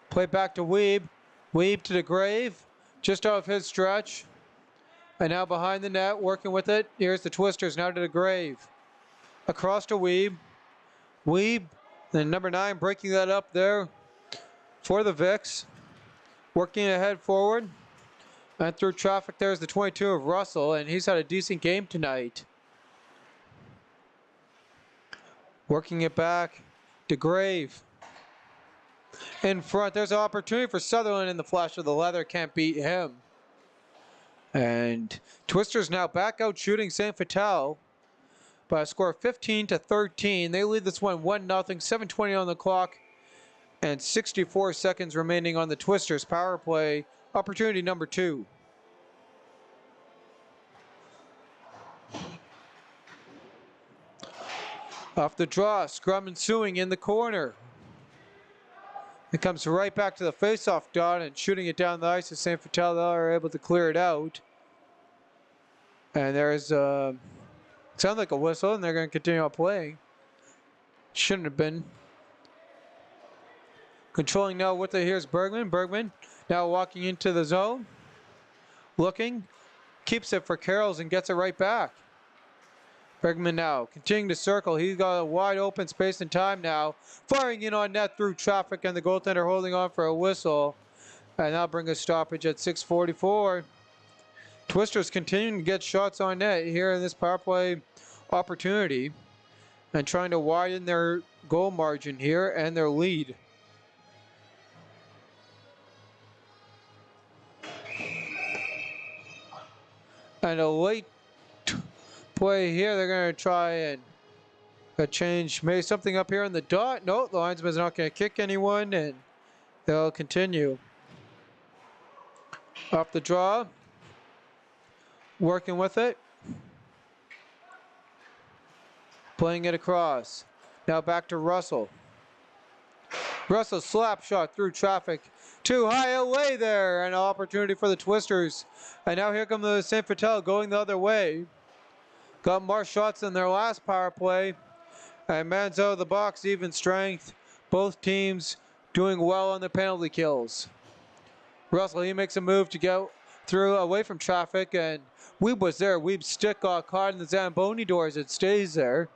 Play back to Weeb. Weeb to DeGrave, just off his stretch. And now behind the net, working with it. Here's the Twisters, now to DeGrave. Across to Weeb. Weeb, then number 9, breaking that up there for the Vics. Working ahead forward. And through traffic, there's the 22 of Russell, and he's had a decent game tonight. Working it back, DeGrave. In front, there's an opportunity for Sutherland in the flash of the leather, can't beat him. And Twisters now back out shooting San Fatal by a score of 15-13. They lead this one 1-0, 7:20 on the clock, and 64 seconds remaining on the Twisters power play. Opportunity number 2. Off the draw, scrum ensuing in the corner. It comes right back to the faceoff dot and shooting it down the ice as San Fatal are able to clear it out. And there's sounds like a whistle, and they're going to continue on playing. Shouldn't have been. Controlling now with it, here's Bergman. Bergman now walking into the zone. Looking, keeps it for Carrolls and gets it right back. Bergman now continuing to circle. He's got a wide open space and time now. Firing in on net through traffic, and the goaltender holding on for a whistle. And that'll bring a stoppage at 6:44. Twisters continuing to get shots on net here in this power play opportunity. And trying to widen their goal margin here and their lead. And a late play here. They're going to try and change maybe something up here on the dot. No, the linesman's not going to kick anyone, and they'll continue. Off the draw. Working with it. Playing it across. Now back to Russell. Russell slap shot through traffic. Too high away there, and an opportunity for the Twisters. And now here come the San Fatal going the other way. Got more shots than their last power play. And man's out of the box, even strength. Both teams doing well on the penalty kills. Russell, he makes a move to go through away from traffic, and Weeb was there. Weeb's stick got caught in the Zamboni doors. It stays there.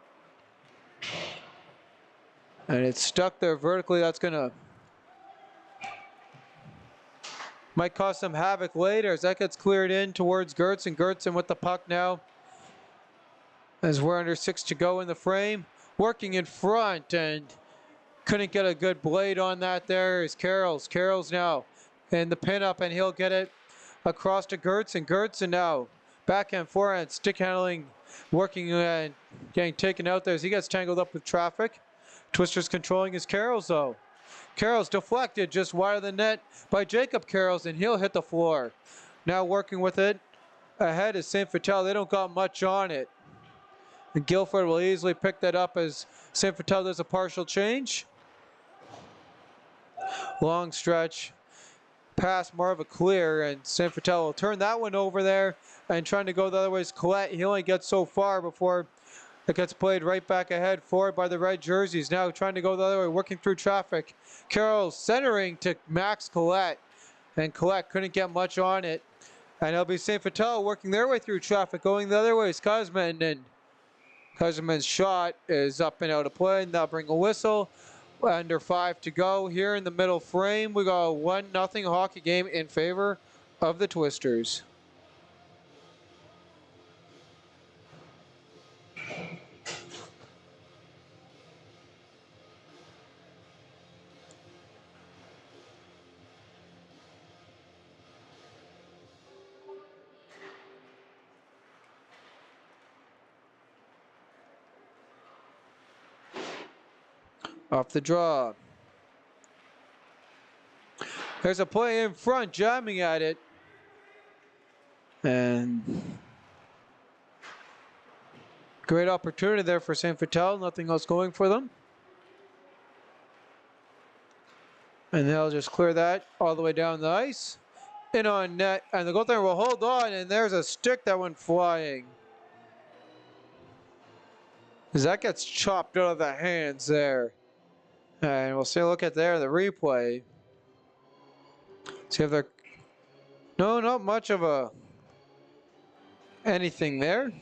And it's stuck there vertically. That's going to might cause some havoc later as that gets cleared in towards Gertson. Gertson with the puck now. As we're under 6 to go in the frame. Working in front and couldn't get a good blade on that there is Carroll's. Carroll's now in the pin up and he'll get it across to Gertson. Gertson now backhand, forehand, stick handling, working and getting taken out there as he gets tangled up with traffic. Twister's controlling his Carroll's though. Carroll's deflected just wide of the net by Jacob Carroll's and he'll hit the floor. Now working with it ahead is St. Vital. They don't got much on it. And Guilford will easily pick that up as St. Vital does a partial change. Long stretch. Pass more of a clear and St. Vital will turn that one over there and trying to go the other way is Collette. He only gets so far before it gets played right back ahead forward by the red jerseys. Now trying to go the other way, working through traffic. Carroll centering to Max Collette and Collette couldn't get much on it. And it'll be St. Vital working their way through traffic, going the other way is Kuzman and Kuzman's shot is up and out of play and they'll bring a whistle. Under 5 to go here in the middle frame. We got a 1-0 hockey game in favor of the Twisters. Off the draw. There's a play in front, jamming at it. And great opportunity there for St. Vital. Nothing else going for them. And they'll just clear that all the way down the ice. In on net. And the goaltender will hold on. And there's a stick that went flying. As that gets chopped out of the hands there. And we'll see a look at there, the replay. See if they're... No, not much of a... anything there.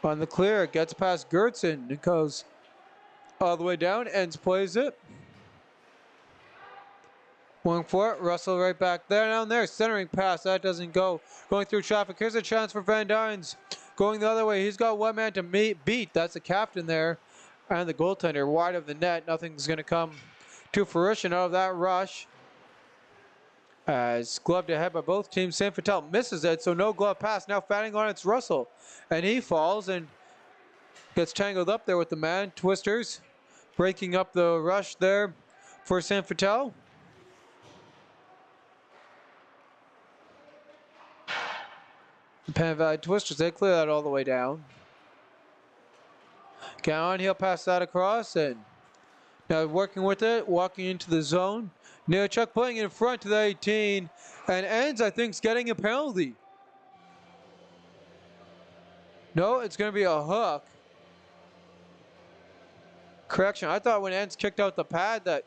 On the clear, it gets past Gertson. It goes all the way down. Ends plays it. Going for it. Russell right back there. Down there. Centering pass. That doesn't go. Going through traffic. Here's a chance for Van Dynes. Going the other way. He's got one man to beat. That's the captain there. And the goaltender wide of the net. Nothing's going to come to fruition out of that rush. As gloved ahead by both teams. St. Vital misses it. So no glove pass. Now fanning on it's Russell. And he falls and gets tangled up there with the man. Twisters breaking up the rush there for St. Vital. The Penn Valley Twisters, they clear that all the way down. Gowan, he'll pass that across and now working with it, walking into the zone. Neochuk playing in front to the 18 and ends, I think, getting a penalty. No, it's going to be a hook. Correction, I thought when Ends kicked out the pad that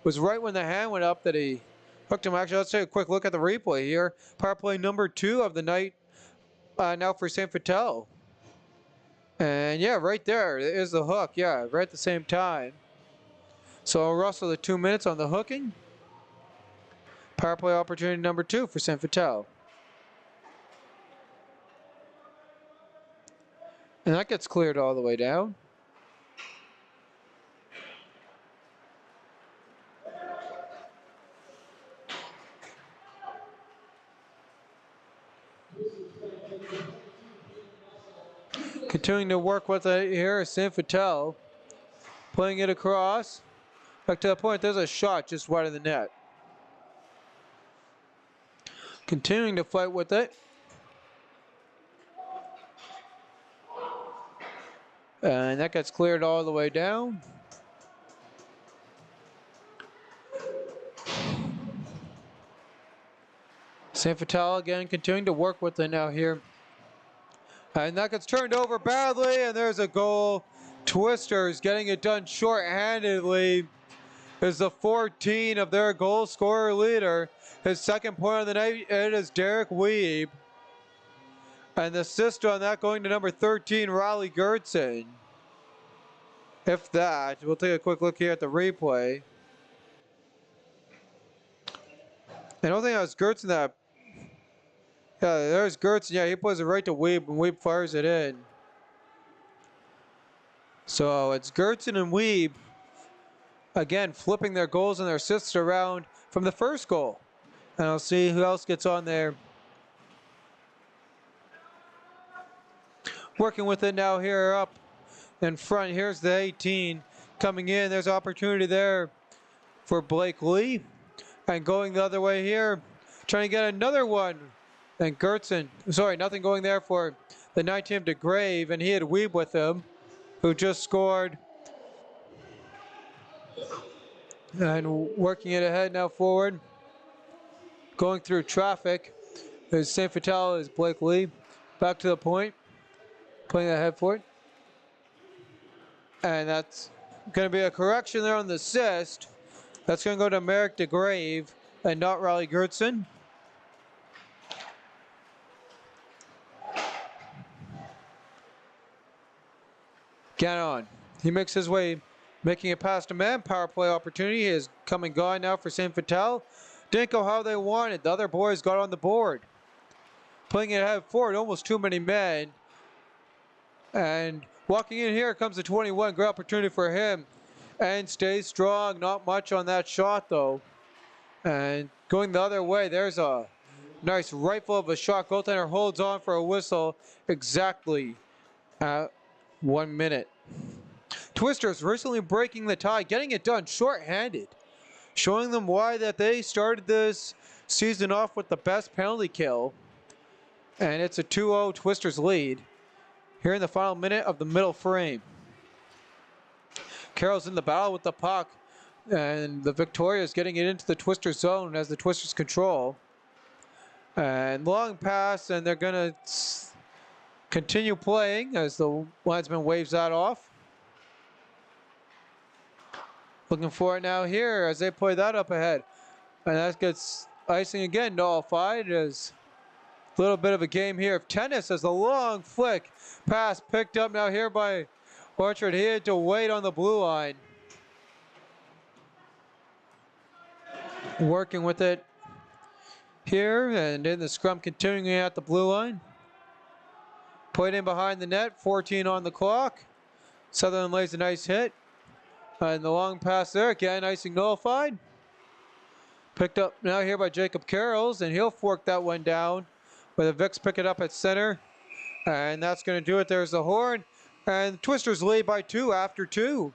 was right when the hand went up that he hooked him. Actually, let's take a quick look at the replay here. Power play number 2 of the night now for St. Vital. And yeah, right there is the hook. Yeah, right at the same time. So Russell, the 2 minutes on the hooking. Power play opportunity number 2 for St. Vital. And that gets cleared all the way down. Continuing to work with it here is St. Vital. Playing it across. Back to the point, there's a shot just wide of the net. Continuing to fight with it. And that gets cleared all the way down. St. Vital again continuing to work with it now here. And that gets turned over badly, and there's a goal. Twisters getting it done short-handedly. Is the 14 of their goal scorer leader. His second point of the night, it is Derek Weeb. And the assist on that going to number 13, Riley Gertson. If that, we'll take a quick look here at the replay. I don't think that was Gertson that. Yeah, there's Gertson. Yeah, he puts it right to Weeb, and Weeb fires it in. So it's Gertson and Weeb, again, flipping their goals and their assists around from the first goal. And I'll see who else gets on there. Working with it now here up in front. Here's the 18 coming in. There's opportunity there for Blake Lee. And going the other way here, trying to get another one. And Gertson, sorry, nothing going there for the 19 to Grave, and he had Weeb with him, who just scored. And working it ahead now forward. Going through traffic. There's St. Vital is Blake Lee. Back to the point. Playing ahead for it. And that's going to be a correction there on the assist. That's going to go to Merrick DeGrave and not Riley Gertson. Gannon. He makes his way, making it past a man. Power play opportunity is come and gone now for St. Vital. Didn't go how they wanted. The other boys got on the board. Playing it ahead forward, almost too many men. And walking in here comes the 21. Great opportunity for him. And stays strong. Not much on that shot though. And going the other way, there's a nice rifle of a shot. Goaltender holds on for a whistle exactly at 1 minute. Twisters recently breaking the tie, getting it done short-handed. Showing them why that they started this season off with the best penalty kill. And it's a 2-0 Twisters lead here in the final minute of the middle frame. Carroll's in the battle with the puck. And the Victoria is getting it into the Twisters zone as the Twisters control. And long pass, and they're going to continue playing as the linesman waves that off. Looking for it now here as they play that up ahead. And that gets icing again, nullified. As a little bit of a game here of tennis as the long flick pass picked up now here by Orchard. He had to wait on the blue line. Working with it here, and in the scrum continuing at the blue line. Put in behind the net, 14 on the clock. Sutherland lays a nice hit. And the long pass there, again, icing nullified. Picked up now here by Jacob Carrolls, and he'll fork that one down. But the Vics pick it up at center. And that's going to do it. There's the horn. And Twisters lead by 2 after 2.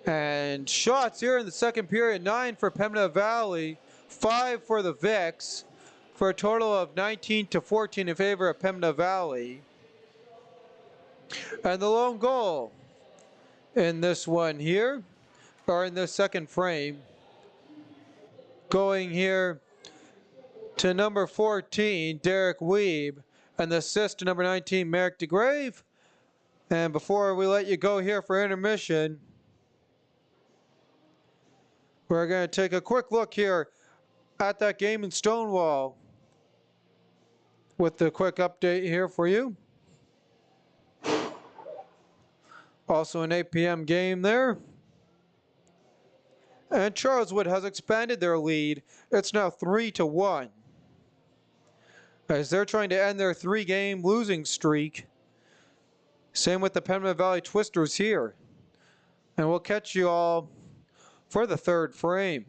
And shots here in the second period, 9 for Pembina Valley, 5 for the Vics, for a total of 19-14 in favor of Pembina Valley. And the lone goal in this one here, or in this second frame, going here to number 14, Derek Weeb, and the assist to number 19, Merrick DeGrave. And before we let you go here for intermission, we're going to take a quick look here at that game in Stonewall with the quick update here for you. Also an 8 p.m. game there. And Charleswood has expanded their lead. It's now 3-1. As they're trying to end their 3-game losing streak. Same with the Pembina Valley Twisters here. And we'll catch you all for the third frame.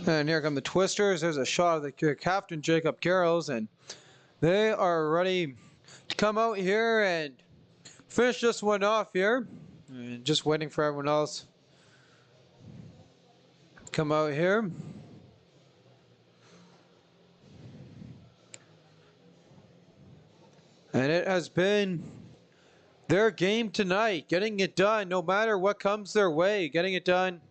And here come the Twisters. There's a shot of the captain, Jacob Carrolls, and they are ready to come out here and finish this one off here. And just waiting for everyone else to come out here. And it has been their game tonight, getting it done no matter what comes their way, getting it done,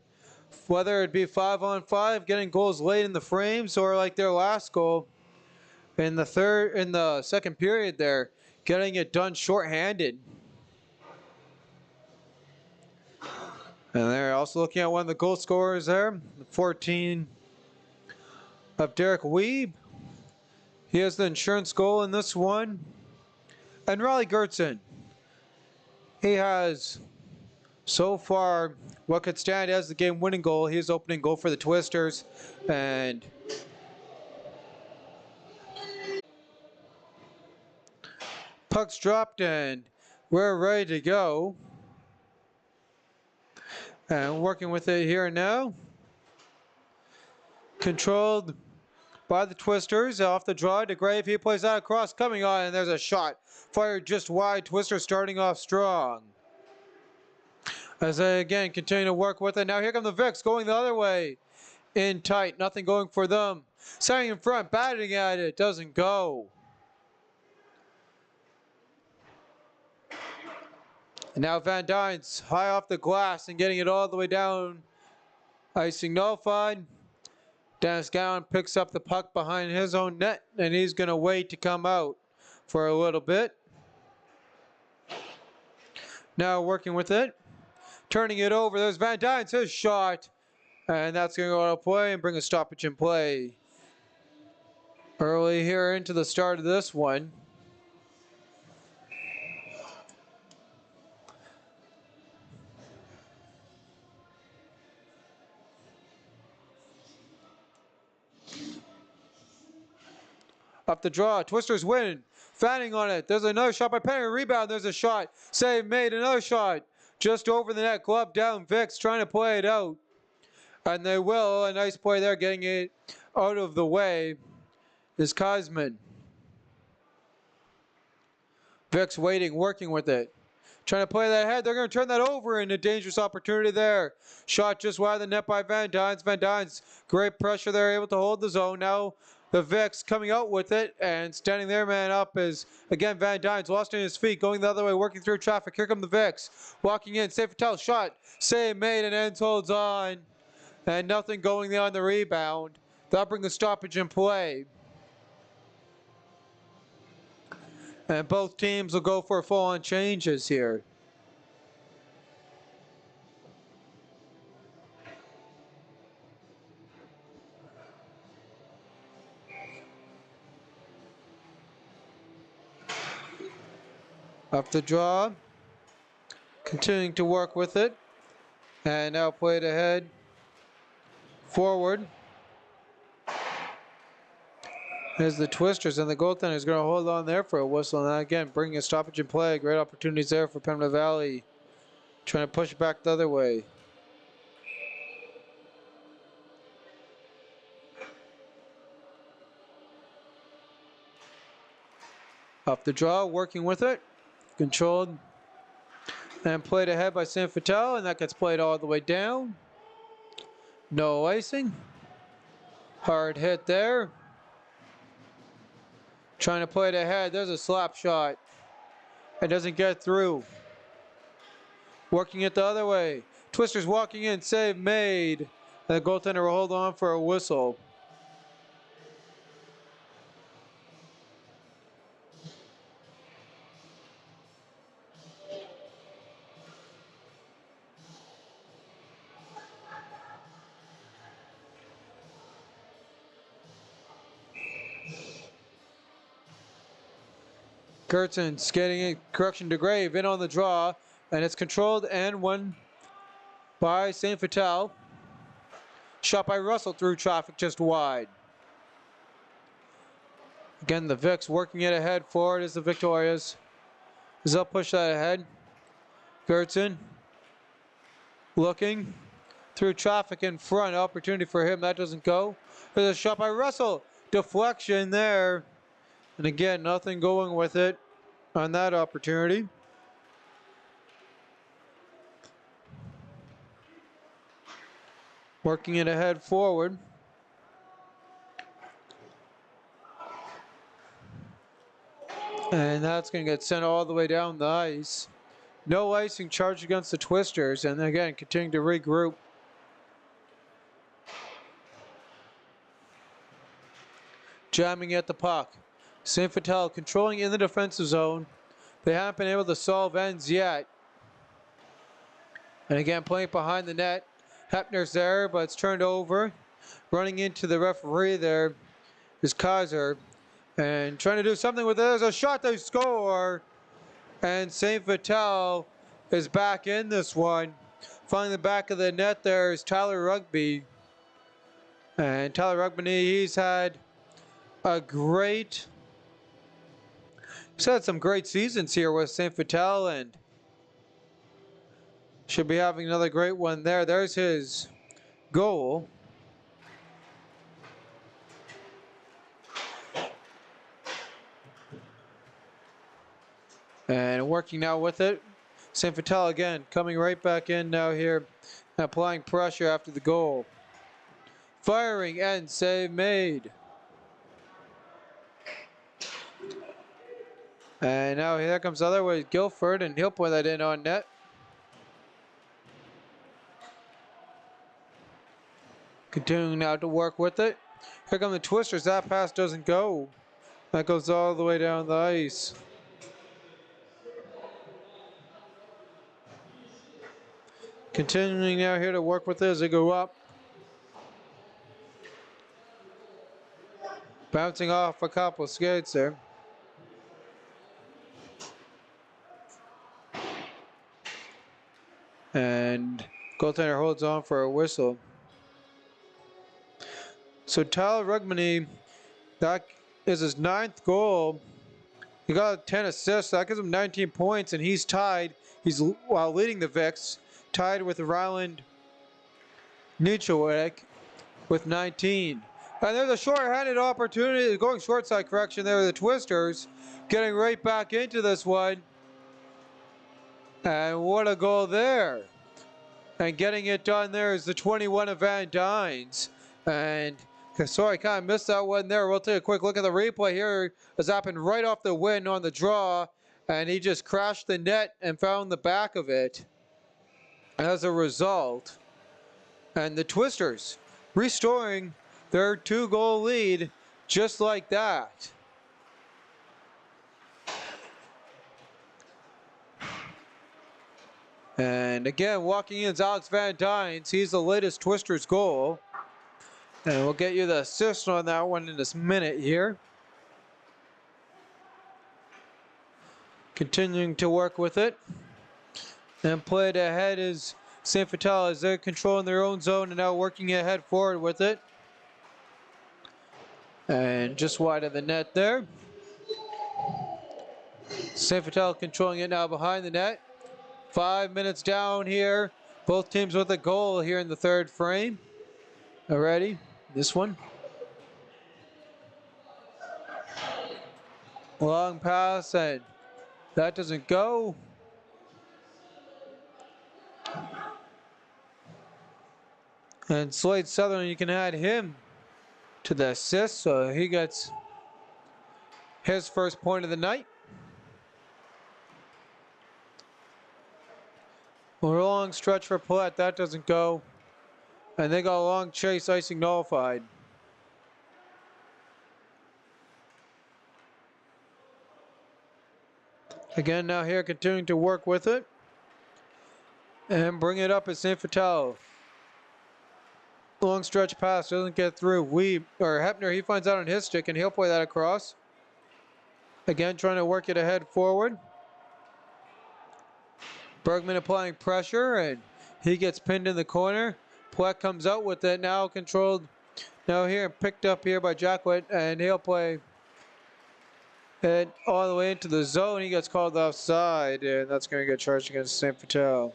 whether it be 5-on-5, getting goals late in the frames, or like their last goal in the second period there, getting it done shorthanded. And they're also looking at one of the goal scorers there, the 14 of Derek Weeb. He has the insurance goal in this one. And Riley Gertson, he has so far what could stand as the game-winning goal. His opening goal for the Twisters, and puck's dropped and we're ready to go. And working with it here now. Controlled by the Twisters, off the draw to Grave. He plays that across, coming on, and there's a shot fired just wide. Twisters starting off strong as they again continue to work with it. Now here come the Vicks going the other way in tight, nothing going for them. Standing in front, batting at it, doesn't go. And now Van Dyne's high off the glass and getting it all the way down. Icing nullified. Dennis Gowan picks up the puck behind his own net, and he's going to wait to come out for a little bit. Now working with it. Turning it over. There's Van Dyne's his shot. And that's going to go out of play and bring a stoppage in play. Early here into the start of this one. Up the draw. Twisters win. Fanning on it. There's another shot by Penny. Rebound. There's a shot. Save made. Another shot. Just over the net. Glove down. Vicks trying to play it out. And they will. A nice play there. Getting it out of the way is Kosman. Vicks waiting. Working with it. Trying to play that ahead. They're going to turn that over in a dangerous opportunity there. Shot just wide of the net by Van Dynes. Van Dynes, great pressure there, able to hold the zone. Now the Vicks coming out with it and standing there, man up is, again, Van Dynes lost in his feet, going the other way, working through traffic. Here come the Vicks. Walking in, Safe Patel, shot, save made, and ends holds on. And nothing going there on the rebound. That'll bring the stoppage in play. And both teams will go for full-on changes here. Up the draw. Continuing to work with it. And now played ahead. Forward. There's the Twisters, and the goaltender is going to hold on there for a whistle. And again, bringing a stoppage in play. Great opportunities there for Pembina Valley. Trying to push it back the other way. Off the draw, working with it. Controlled. And played ahead by San Fatel, and that gets played all the way down. No icing. Hard hit there. Trying to play it ahead. There's a slap shot. It doesn't get through. Working it the other way. Twisters walking in. Save made. And the goaltender will hold on for a whistle. Gertson skating in, correction to Grave, in on the draw, and it's controlled and won by St. Fatal. Shot by Russell through traffic just wide. Again, the Vicks working it ahead. Forward is the Victorias. They'll push that ahead. Gertson looking. through traffic in front. Opportunity for him. That doesn't go. There's a shot by Russell. Deflection there. And again, nothing going with it on that opportunity. Working it ahead forward. And that's going to get sent all the way down the ice. No icing charge against the Twisters. And again, continuing to regroup. Jamming at the puck. St. Vital controlling in the defensive zone. They haven't been able to solve ends yet. And again, playing behind the net. Hepner's there, but it's turned over. Running into the referee there is Kaiser. And trying to do something with it. There's a shot, they score. And St. Vital is back in this one. Finding the back of the net there is Tyler Rugby. And Tyler Rugby, he's had some great seasons here with St. Vital, and should be having another great one there. There's his goal. And working now with it. St. Vital again coming right back in now here, applying pressure after the goal. Firing and save made. And now here comes the other way, Guilford, and he'll put that in on net. Continuing now to work with it. Here come the Twisters. That pass doesn't go. That goes all the way down the ice. Continuing now here to work with it as they go up. Bouncing off a couple of skates there. And goaltender holds on for a whistle. So Tyler Rugmany, that is his 9th goal. He got 10 assists. That gives him 19 points, and he's tied. He's while leading the Vicks, tied with Ryland Nichowek with 19. And there's a short-handed opportunity, going short side correction there, the Twisters getting right back into this one. And what a goal there. And getting it done there is the 21 of Van Dynes. And sorry, kind of missed that one there. We'll take a quick look at the replay here. It's happened right off the win on the draw. And he just crashed the net and found the back of it as a result. And the Twisters restoring their 2-goal lead just like that. And again, walking in is Alex Van Dynes. He's the latest Twisters goal. And we'll get you the assist on that one in this minute here. Continuing to work with it. And played ahead is St. Vital as they're controlling their own zone and now working ahead forward with it. And just wide of the net there. St. Vital controlling it now behind the net. 5 minutes down here. Both teams with a goal here in the 3rd frame. Already, this one. Long pass, and that doesn't go. And Slade Sutherland, you can add him to the assist, so he gets his first point of the night. A long stretch for Paulette, that doesn't go. And they got a long chase, icing nullified. Again, now here continuing to work with it. And bring it up as St. Vital. Long stretch pass, doesn't get through. Hepner, he finds out on his stick and he'll play that across. Again, trying to work it ahead forward. Bergman applying pressure, and he gets pinned in the corner. Plek comes out with it, now controlled, now here picked up here by Jacquet, and he'll play it all the way into the zone. He gets called offside, and that's going to get charged against St. Vital.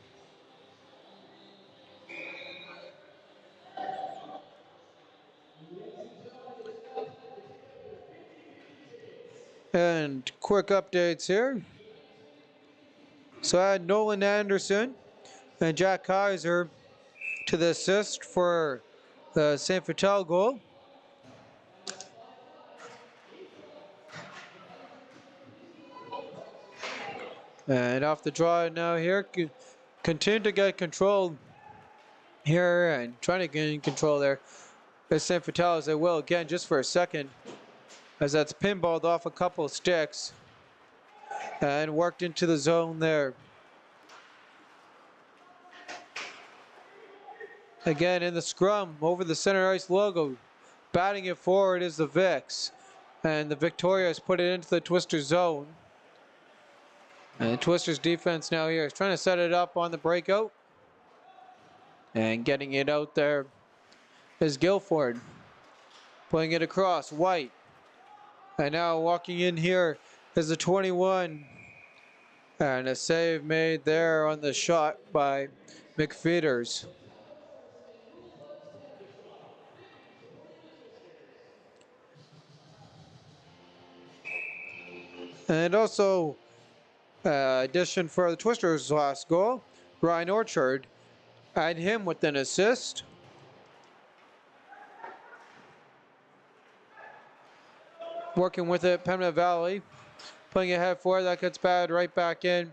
And quick updates here. So I had Nolan Anderson and Jack Kaiser to the assist for the St. Vital goal. And off the draw now here, continue to get control here and trying to gain control there. As St. Vital as they will again just for a second, as that's pinballed off a couple of sticks and worked into the zone there. Again in the scrum over the center ice logo. Batting it forward is the Vicks. And the Victoria has put it into the Twister zone. And the Twisters defense now here is trying to set it up on the breakout. And getting it out there is Guilford. Playing it across, White. And now walking in here is the 21. And a save made there on the shot by McFeeters. And also, addition for the Twisters' last goal, Ryan Orchard. Add him with an assist. Working with it, Pembina Valley. Playing ahead forward, that gets bad right back in.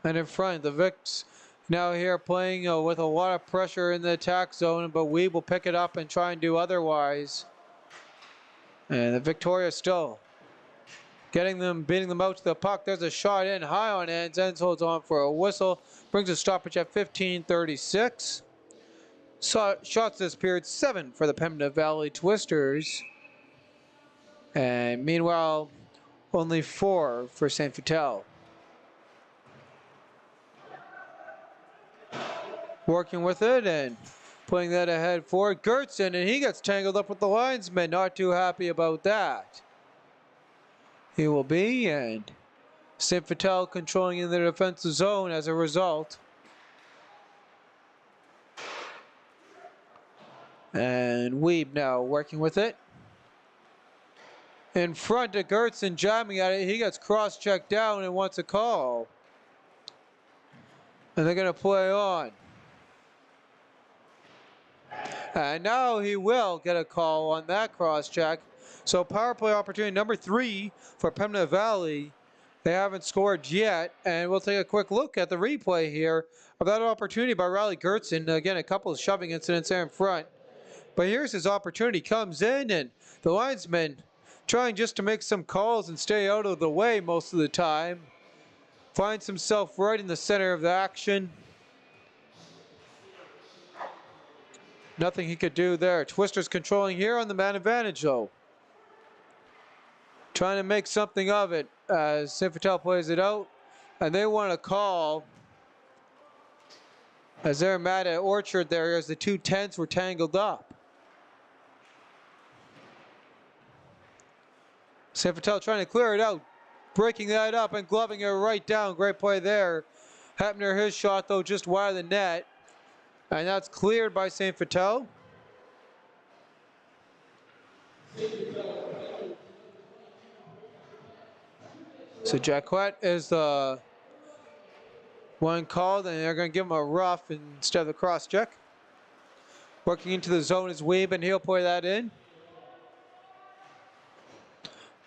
And in front, the Vicks now here playing with a lot of pressure in the attack zone, but we will pick it up and try and do otherwise. And the Victoria still getting them, beating them out to the puck. There's a shot in high on ends. Ends holds on for a whistle. Brings a stoppage at 15:36. Shots this period, 7 for the Pembina Valley Twisters. And meanwhile, only 4 for St. Vital. Working with it and putting that ahead for Gertson, and he gets tangled up with the linesman. Not too happy about that. He will be, and St. Vital controlling in the defensive zone as a result. And Weeb now working with it. In front of Gertson, jamming at it. He gets cross-checked down and wants a call. And they're going to play on. And now he will get a call on that cross-check. So power play opportunity number 3 for Pembina Valley. They haven't scored yet. And we'll take a quick look at the replay here of that opportunity by Riley Gertson. Again, a couple of shoving incidents there in front. But here's his opportunity. Comes in, and the linesman trying just to make some calls and stay out of the way most of the time. Finds himself right in the center of the action. Nothing he could do there. Twisters controlling here on the man advantage though. Trying to make something of it as St. Vital plays it out. And they want a call as they're mad at Orchard there as the 2 10s were tangled up. St. Vital trying to clear it out. Breaking that up and gloving it right down. Great play there. Hepner, his shot though just wide of the net. And that's cleared by St. Vital. So Jacquet is the one called, and they're going to give him a rough instead of the cross check. Working into the zone is Weeb, and he'll play that in.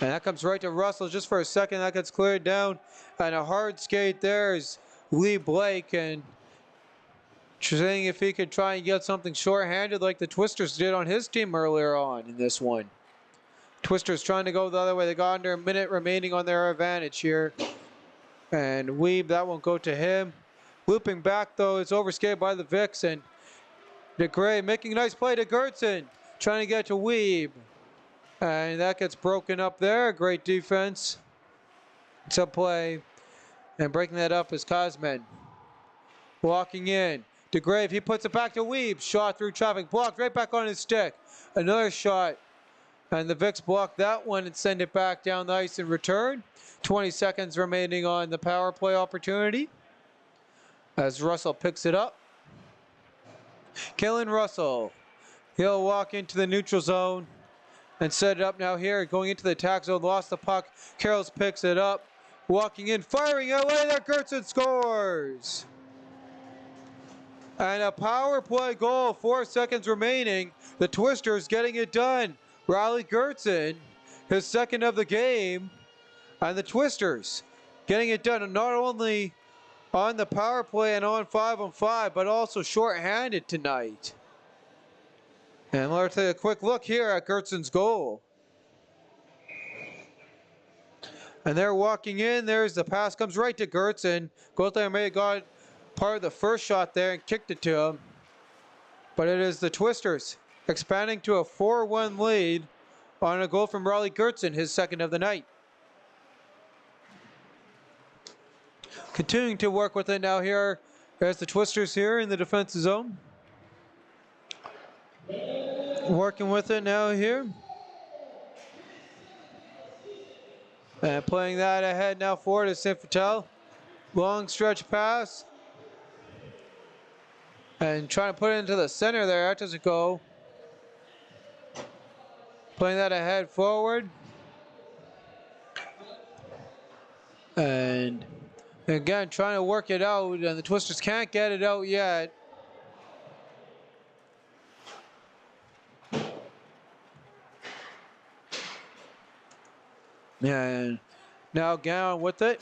And that comes right to Russell just for a second. That gets cleared down. And a hard skate there is Lee Blake. And saying if he could try and get something short-handed like the Twisters did on his team earlier on in this one. Twisters trying to go the other way. They got under a minute remaining on their advantage here. And Weeb, that won't go to him. Looping back though, it's overskated by the Vicks. And DeGray making a nice play to Gertson. Trying to get to Weeb. And that gets broken up there. Great defense. It's a play. And breaking that up is Cosman. Walking in. DeGrave, he puts it back to Weeb. Shot through traffic. Blocked right back on his stick. Another shot. And the Vicks block that one and send it back down the ice in return. 20 seconds remaining on the power play opportunity. As Russell picks it up. Killen Russell. He'll walk into the neutral zone. and set it up now here. Going into the attack zone, lost the puck. Carrolls picks it up. Walking in, firing away there. Gertzen scores. And a power play goal, 4 seconds remaining. The Twisters getting it done. Riley Gertzen, his second of the game. And the Twisters getting it done not only on the power play and on 5-on-5, but also shorthanded tonight. And let's take a quick look here at Gertzen's goal. And they're walking in. There's the pass, comes right to Gertzen. Goaltender may have got part of the first shot there and kicked it to him. But it is the Twisters expanding to a 4-1 lead on a goal from Riley Gertzen, his second of the night. Continuing to work with it now here as the Twisters here in the defensive zone. Working with it now here. And playing that ahead now forward is St. Vital. Long stretch pass. And trying to put it into the center there. That doesn't go. Playing that ahead forward. And again, trying to work it out. And the Twisters can't get it out yet. And now Gowan with it.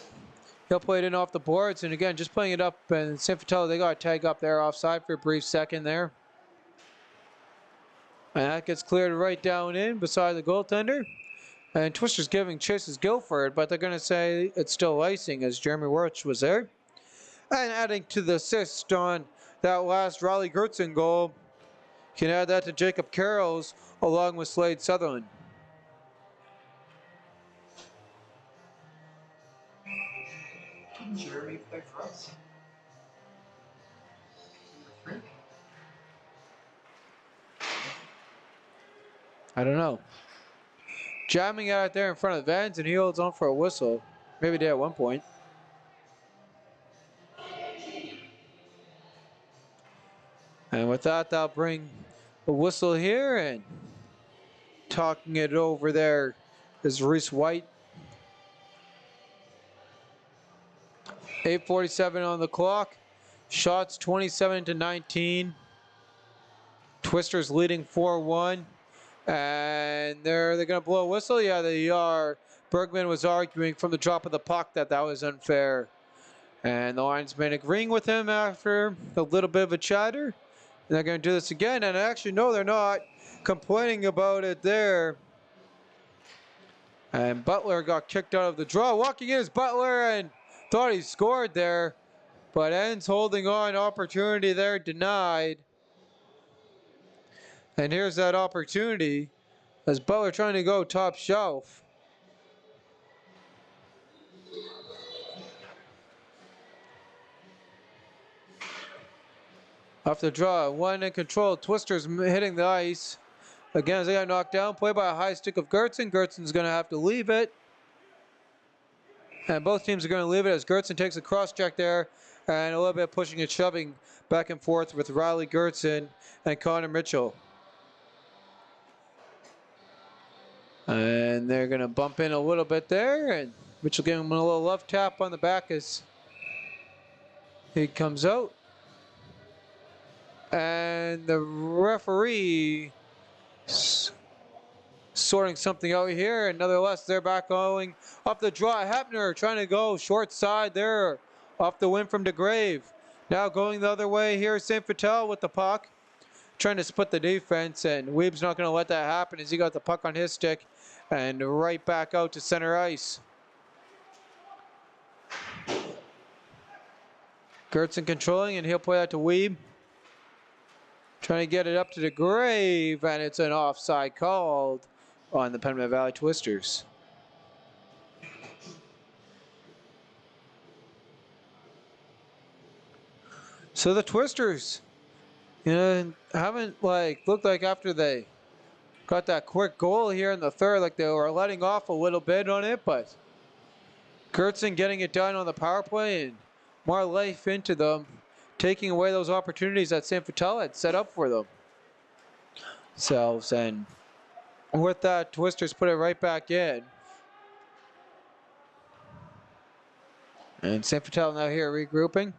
He'll play it in off the boards. And again, just playing it up. And St. Vital, they got a tag up there offside for a brief second there. And that gets cleared right down in beside the goaltender. And Twisters giving chases Guilford, but they're going to say it's still icing as Jeremy Wirch was there. And adding to the assist on that last Riley Gertzen goal, you can add that to Jacob Carrolls along with Slade Sutherland. Jeremy play for us? I don't know. Jamming out there in front of the Vans, and he holds on for a whistle. Maybe did at one point. And with that, that'll bring a whistle here, and talking it over there is Reese White. 8:47 on the clock. Shots 27-19. Twisters leading 4-1. And they're going to blow a whistle? Yeah, they are. Bergman was arguing from the drop of the puck that was unfair. And the linesman agreeing with him after a little bit of a chatter. And they're going to do this again. And actually, no, they're not complaining about it there. And Butler got kicked out of the draw. Walking in is Butler and thought he scored there. But ends holding on. Opportunity there denied. And here's that opportunity as Butler trying to go top shelf. Off the draw, one in control. Twisters hitting the ice. Again, as they got knocked down, play by a high stick of Gertzen. Gertzen's going to have to leave it. And both teams are going to leave it as Gertzen takes a cross check there. And a little bit of pushing and shoving back and forth with Riley Gertzen and Connor Mitchell. And they're going to bump in a little bit there. And Mitchell giving him a little love tap on the back as he comes out. And the referee sorting something out here. And nonetheless, they're back going up the draw. Hepner trying to go short side there off the win from DeGrave. Now going the other way here, St. Vital with the puck. Trying to split the defense, and Weeb's not going to let that happen as he got the puck on his stick and right back out to center ice. Gertzen controlling, and he'll play that to Weeb. Trying to get it up to the grave, and it's an offside called on the Pembina Valley Twisters. So the Twisters, haven't looked like after they got that quick goal here in the third, like they were letting off a little bit on it, but Gertzen getting it done on the power play and more life into them, taking away those opportunities that St. Vital had set up for themselves. And with that, Twisters put it right back in. And St. Vital now here regrouping.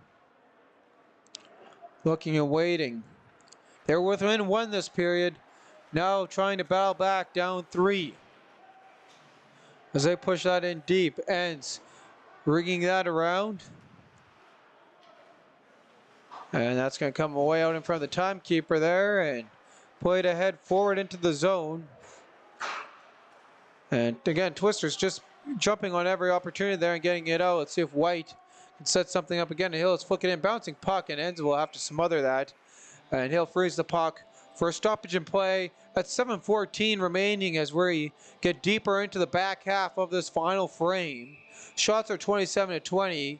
Looking and waiting. They're within 1 this period. Now trying to battle back, down 3. As they push that in deep. Ends rigging that around. And that's going to come away out in front of the timekeeper there. And play it ahead forward into the zone. And again, Twisters just jumping on every opportunity there and getting it out. Let's see if White can set something up again. Hill is flicking in, bouncing puck, and Ends will have to smother that. And Hill frees the puck for a stoppage in play at 7:14 remaining as we get deeper into the back half of this final frame. Shots are 27-20.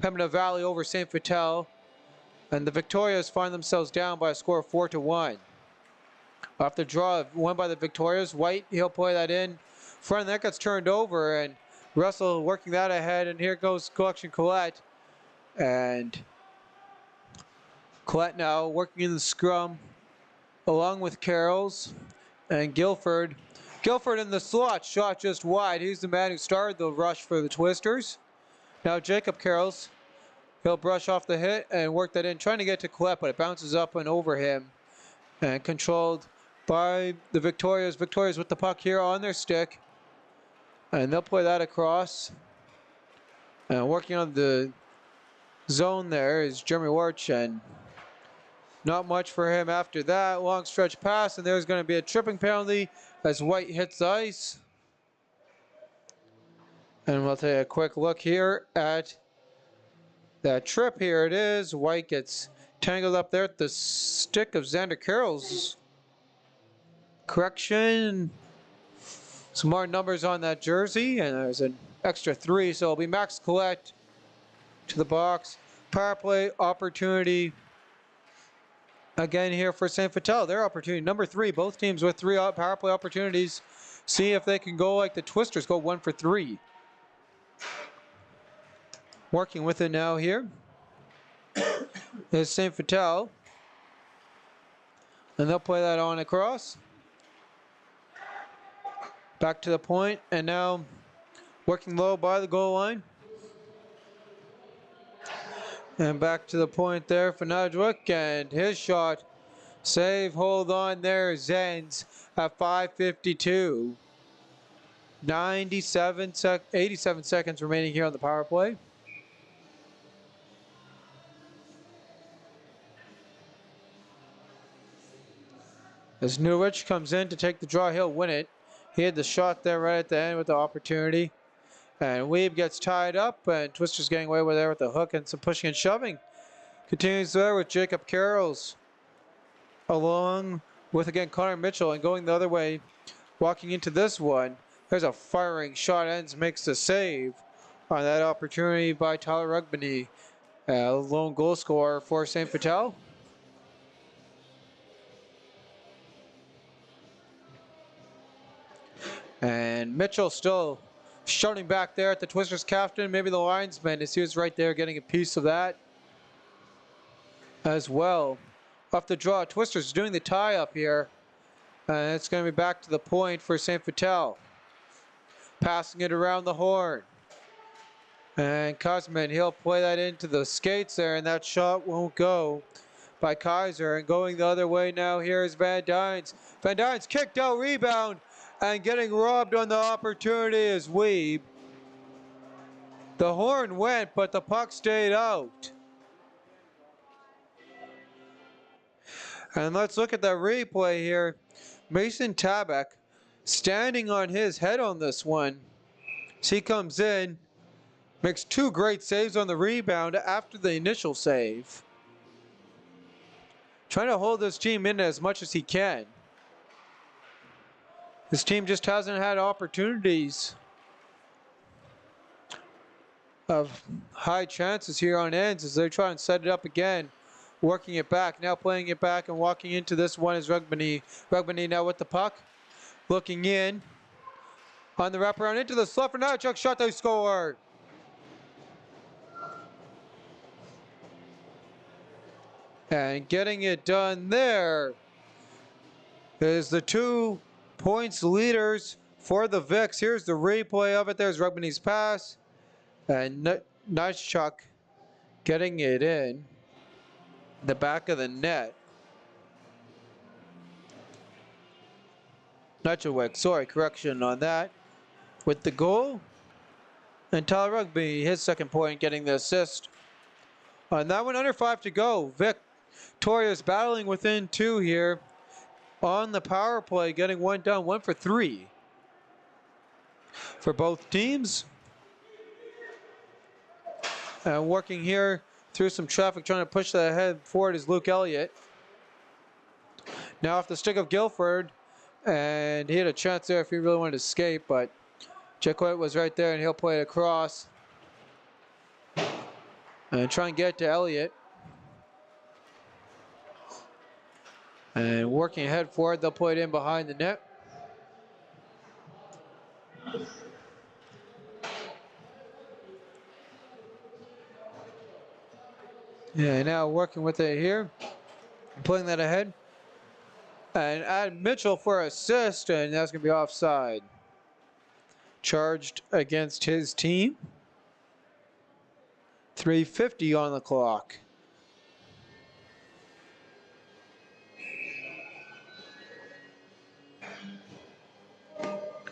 Pembina Valley over St. Vital. And the Victorias find themselves down by a score of 4-1. Off the draw, won by the Victorias. White, he'll play that in. Front of that gets turned over, and Russell working that ahead, and here goes Collection Collette. And Collette now working in the scrum along with Carrolls and Guilford. Guilford in the slot, shot just wide. He's the man who started the rush for the Twisters. Now Jacob Carrolls, he'll brush off the hit and work that in, trying to get to Collette, but it bounces up and over him. And controlled by the Victorias. Victorias with the puck here on their stick. And they'll play that across. And working on the zone there is Jeremy Warch, and not much for him after that. Long stretch pass, and there's going to be a tripping penalty as White hits the ice. And we'll take a quick look here at that trip. Here it is. White gets tangled up there at the stick of Xander Carrolls. Correction. Some more numbers on that jersey, and there's an extra 3, so it'll be Max Collette to the box. Power play opportunity again here for St. Vital. Their opportunity, number 3. Both teams with 3 power play opportunities. See if they can go like the Twisters, go 1 for 3. Working with it now here is St. Vital. And they'll play that on across. Back to the point, and now working low by the goal line. And back to the point there for Nadwick, and his shot. Save, hold on there, Zens at 5:52. 87 seconds remaining here on the power play. As Newrich comes in to take the draw, he'll win it. He had the shot there right at the end with the opportunity. And Weeb gets tied up, and Twister's getting away with there with the hook and some pushing and shoving. Continues there with Jacob Carrolls, along with, again, Connor Mitchell, and going the other way, walking into this one. There's a firing shot. Ends makes the save on that opportunity by Tyler Rugbany, lone goal scorer for St. Vital. And Mitchell still shouting back there at the Twisters captain, maybe the linesman, as he was right there getting a piece of that as well. Off the draw, Twisters doing the tie up here. And it's going to be back to the point for St. Vital. Passing it around the horn. And Kosman, he'll play that into the skates there, and that shot won't go by Kaiser. And going the other way now, here's Van Dynes. Van Dynes kicked out, rebound, and getting robbed on the opportunity is Weeb. The horn went, but the puck stayed out. And let's look at the replay here. Mason Tabak standing on his head on this one. So he comes in, makes 2 great saves on the rebound after the initial save. Trying to hold this team in as much as he can. This team just hasn't had opportunities of high chances here on Ends as they try and set it up again. Working it back, now playing it back and walking into this one is Rugbany. Rugbany now with the puck. Looking in. On the wraparound into the slot for Nadchuk. Shot, they scored. And getting it done there is the 2 points leaders for the Vicks. Here's the replay of it. There's Rugby's pass. And nice chuck getting it in the back of the net. Nutchwick, sorry, correction on that. With the goal. And Tyler Rugby, his second point, getting the assist. On that one, under 5 to go. Victorious battling within 2 here. On the power play, getting one done, 1 for 3 for both teams. And working here through some traffic, trying to push that ahead forward is Luke Elliott. Now off the stick of Guilford, and he had a chance there if he really wanted to escape, but Jaquette was right there, and he'll play it across. And try and get it to Elliott. And working ahead forward, they'll play it in behind the net. Yeah, now working with it here. Putting that ahead. And add Mitchell for assist, and that's going to be offside. Charged against his team. 3:50 on the clock.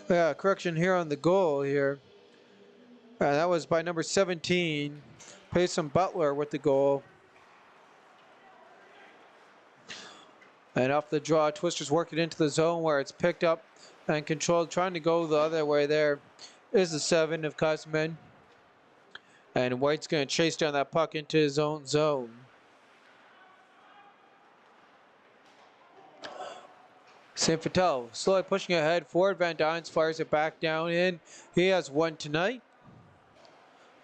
Yeah, correction here on the goal here. That was by number 17, Payson Butler with the goal. And off the draw, Twisters work it into the zone where it's picked up and controlled. Trying to go the other way there is the 7 of Kosman. And White's going to chase down that puck into his own zone. St. Vital slowly pushing ahead forward. Van Dynes fires it back down in. He has 1 tonight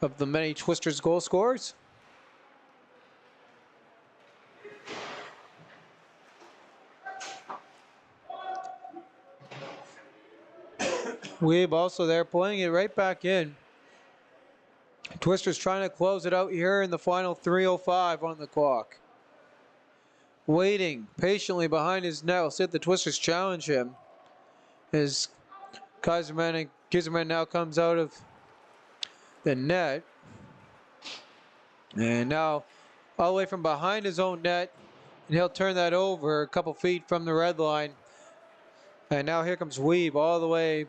of the many Twisters goal scorers. Weeb also there playing it right back in. Twisters trying to close it out here in the final 3:05 on the clock. Waiting patiently behind his net. We'll see if the Twisters challenge him. As Kaiserman now comes out of the net. And now all the way from behind his own net. And he'll turn that over a couple feet from the red line. And now here comes Weeb all the way.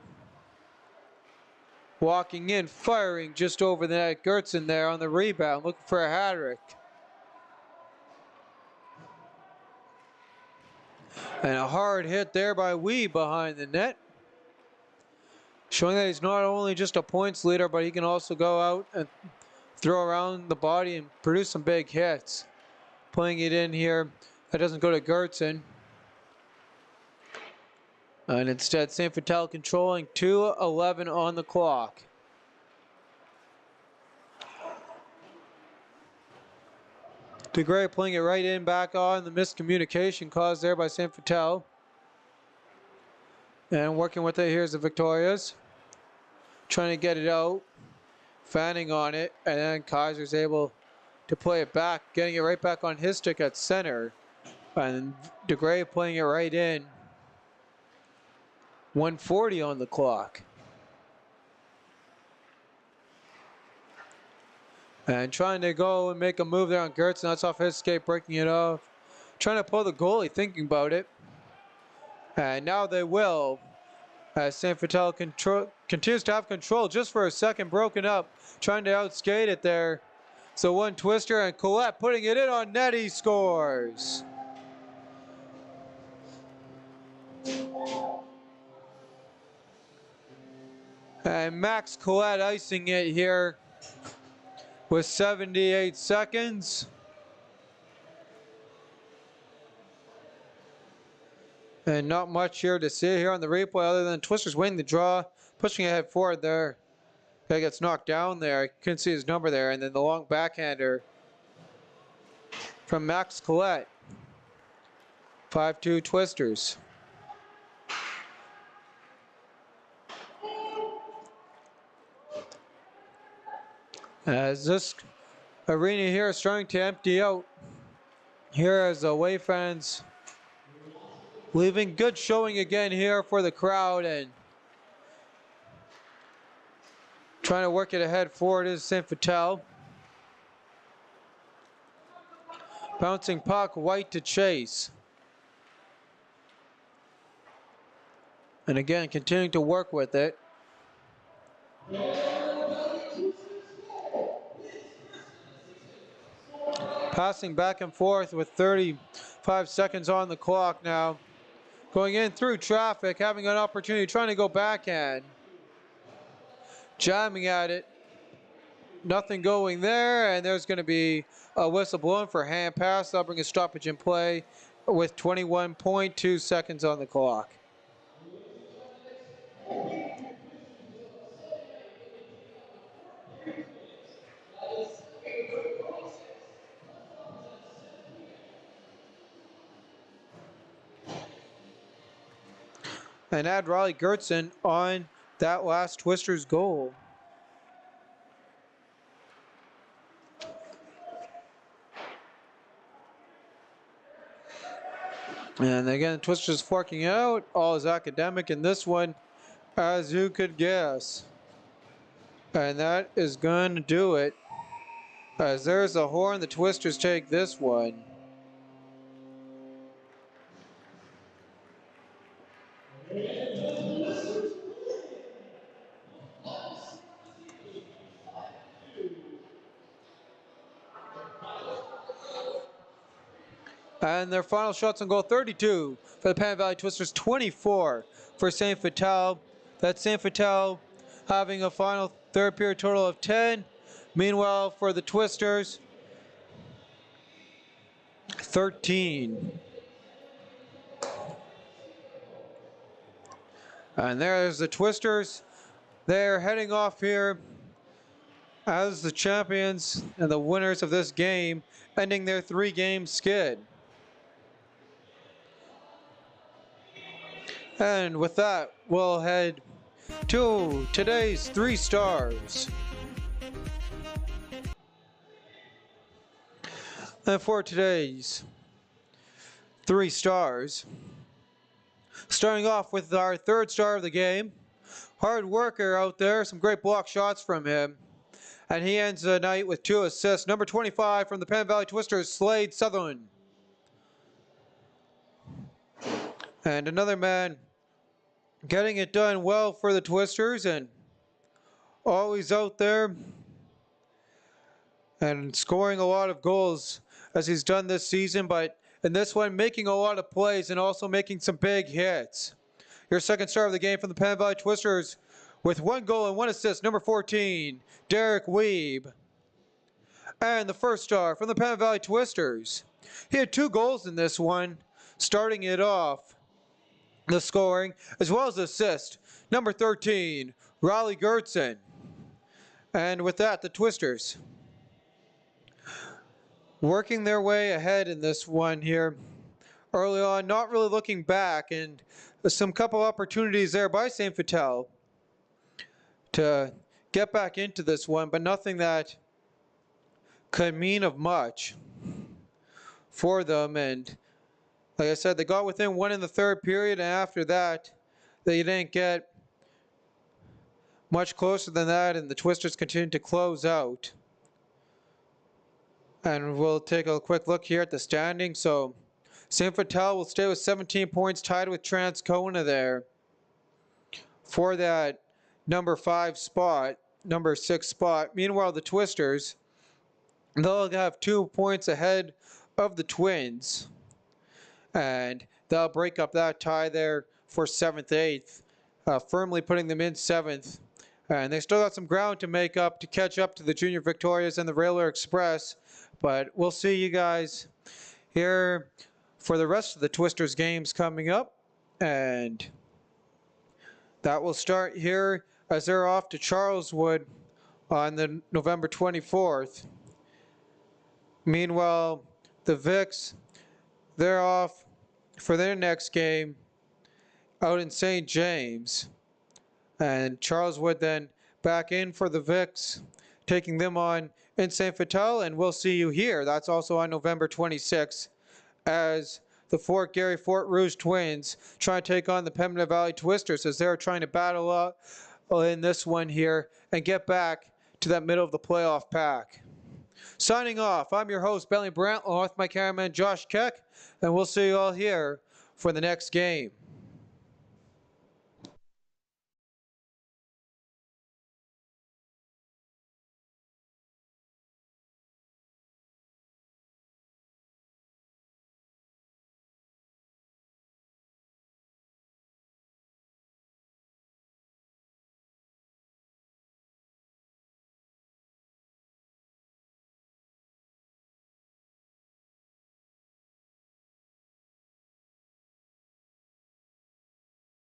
Walking in, firing just over the net. Gertzen there on the rebound, looking for a hat-trick. And a hard hit there by Weeb behind the net. Showing that he's not only just a points leader, but he can also go out and throw around the body and produce some big hits. Playing it in here, that doesn't go to Gertzen. And instead, St. Vital controlling 2:11 on the clock. DeGray playing it right in, back on the miscommunication caused there by St. Vital. And working with it, here's the Victorias. Trying to get it out, fanning on it, and then Kaiser's able to play it back, getting it right back on his stick at center. And DeGray playing it right in. 1:40 on the clock. And trying to go and make a move there on Gertzen. That's off his skate, breaking it off. Trying to pull the goalie, thinking about it. And now they will. As St. Vital continues to have control just for a second, broken up. Trying to outskate it there. So one twister, and Collette putting it in on net, he scores. And Max Collette icing it here with 78 seconds. And not much here to see here on the replay other than Twisters winning the draw, pushing ahead forward there. Guy gets knocked down there. I couldn't see his number there. And then the long backhander from Max Collette. 5-2 Twisters. As this arena here is starting to empty out. Here as the away fans Leaving good showing again here for the crowd, and trying to work it ahead forward is Saint Vital. Bouncing puck, White to chase. And again, continuing to work with it. Passing back and forth with 35 seconds on the clock now. Going in through traffic, having an opportunity, trying to go backhand. Jamming at it. Nothing going there, and there's going to be a whistle blown for hand pass. That'll bring a stoppage in play with 21.2 seconds on the clock. And add Riley Gertzen on that last Twisters goal. And again, Twisters forking out. All is academic in this one, as you could guess. And that is going to do it. As there's a horn, the Twisters take this one. And their final shots on goal, 32 for the Pembina Valley Twisters, 24 for Saint Vital. That's Saint Vital having a final third period total of 10. Meanwhile, for the Twisters, 13. And there's the Twisters. They're heading off here as the champions and the winners of this game, ending their 3-game skid. And with that, we'll head to today's 3 stars. And for today's 3 stars, starting off with our 3rd star of the game, hard worker out there, some great block shots from him. And he ends the night with 2 assists. Number 25 from the Pembina Valley Twisters, Slade Sutherland. And another man getting it done well for the Twisters and always out there and scoring a lot of goals as he's done this season, but in this one making a lot of plays and also making some big hits. Your 2nd star of the game from the Pembina Valley Twisters with 1 goal and 1 assist, number 14, Derek Weeb. And the 1st star from the Pembina Valley Twisters. He had 2 goals in this one, starting it off the scoring, as well as the assist, number 13, Riley Gertzen. And with that, the Twisters working their way ahead in this one here early on, not really looking back, and some couple opportunities there by Saint Vital to get back into this one, but nothing that could mean of much for them. And like I said, they got within 1 in the 3rd period, and after that, they didn't get much closer than that, and the Twisters continued to close out. And we'll take a quick look here at the standings. So Saint Vital will stay with 17 points, tied with Transcona there for that number 5 spot, number 6 spot. Meanwhile, the Twisters, they'll have 2 points ahead of the Twins. And they'll break up that tie there for 7th, 8th, firmly putting them in 7th. And they still got some ground to make up to catch up to the Junior Victorias and the Railer Express. But we'll see you guys here for the rest of the Twisters games coming up. And that will start here as they're off to Charleswood on the November 24th. Meanwhile, the Vics, they're off for their next game out in St. James. And Charleswood then back in for the Vics, taking them on in St. Vital, and we'll see you here. That's also on November 26th as the Fort Garry Fort Rouge Twins trying to take on the Pembina Valley Twisters as they're trying to battle up in this one here and get back to that middle of the playoff pack. Signing off, I'm your host, Bentley Brandt, along with my cameraman, Josh Keck, and we'll see you all here for the next game.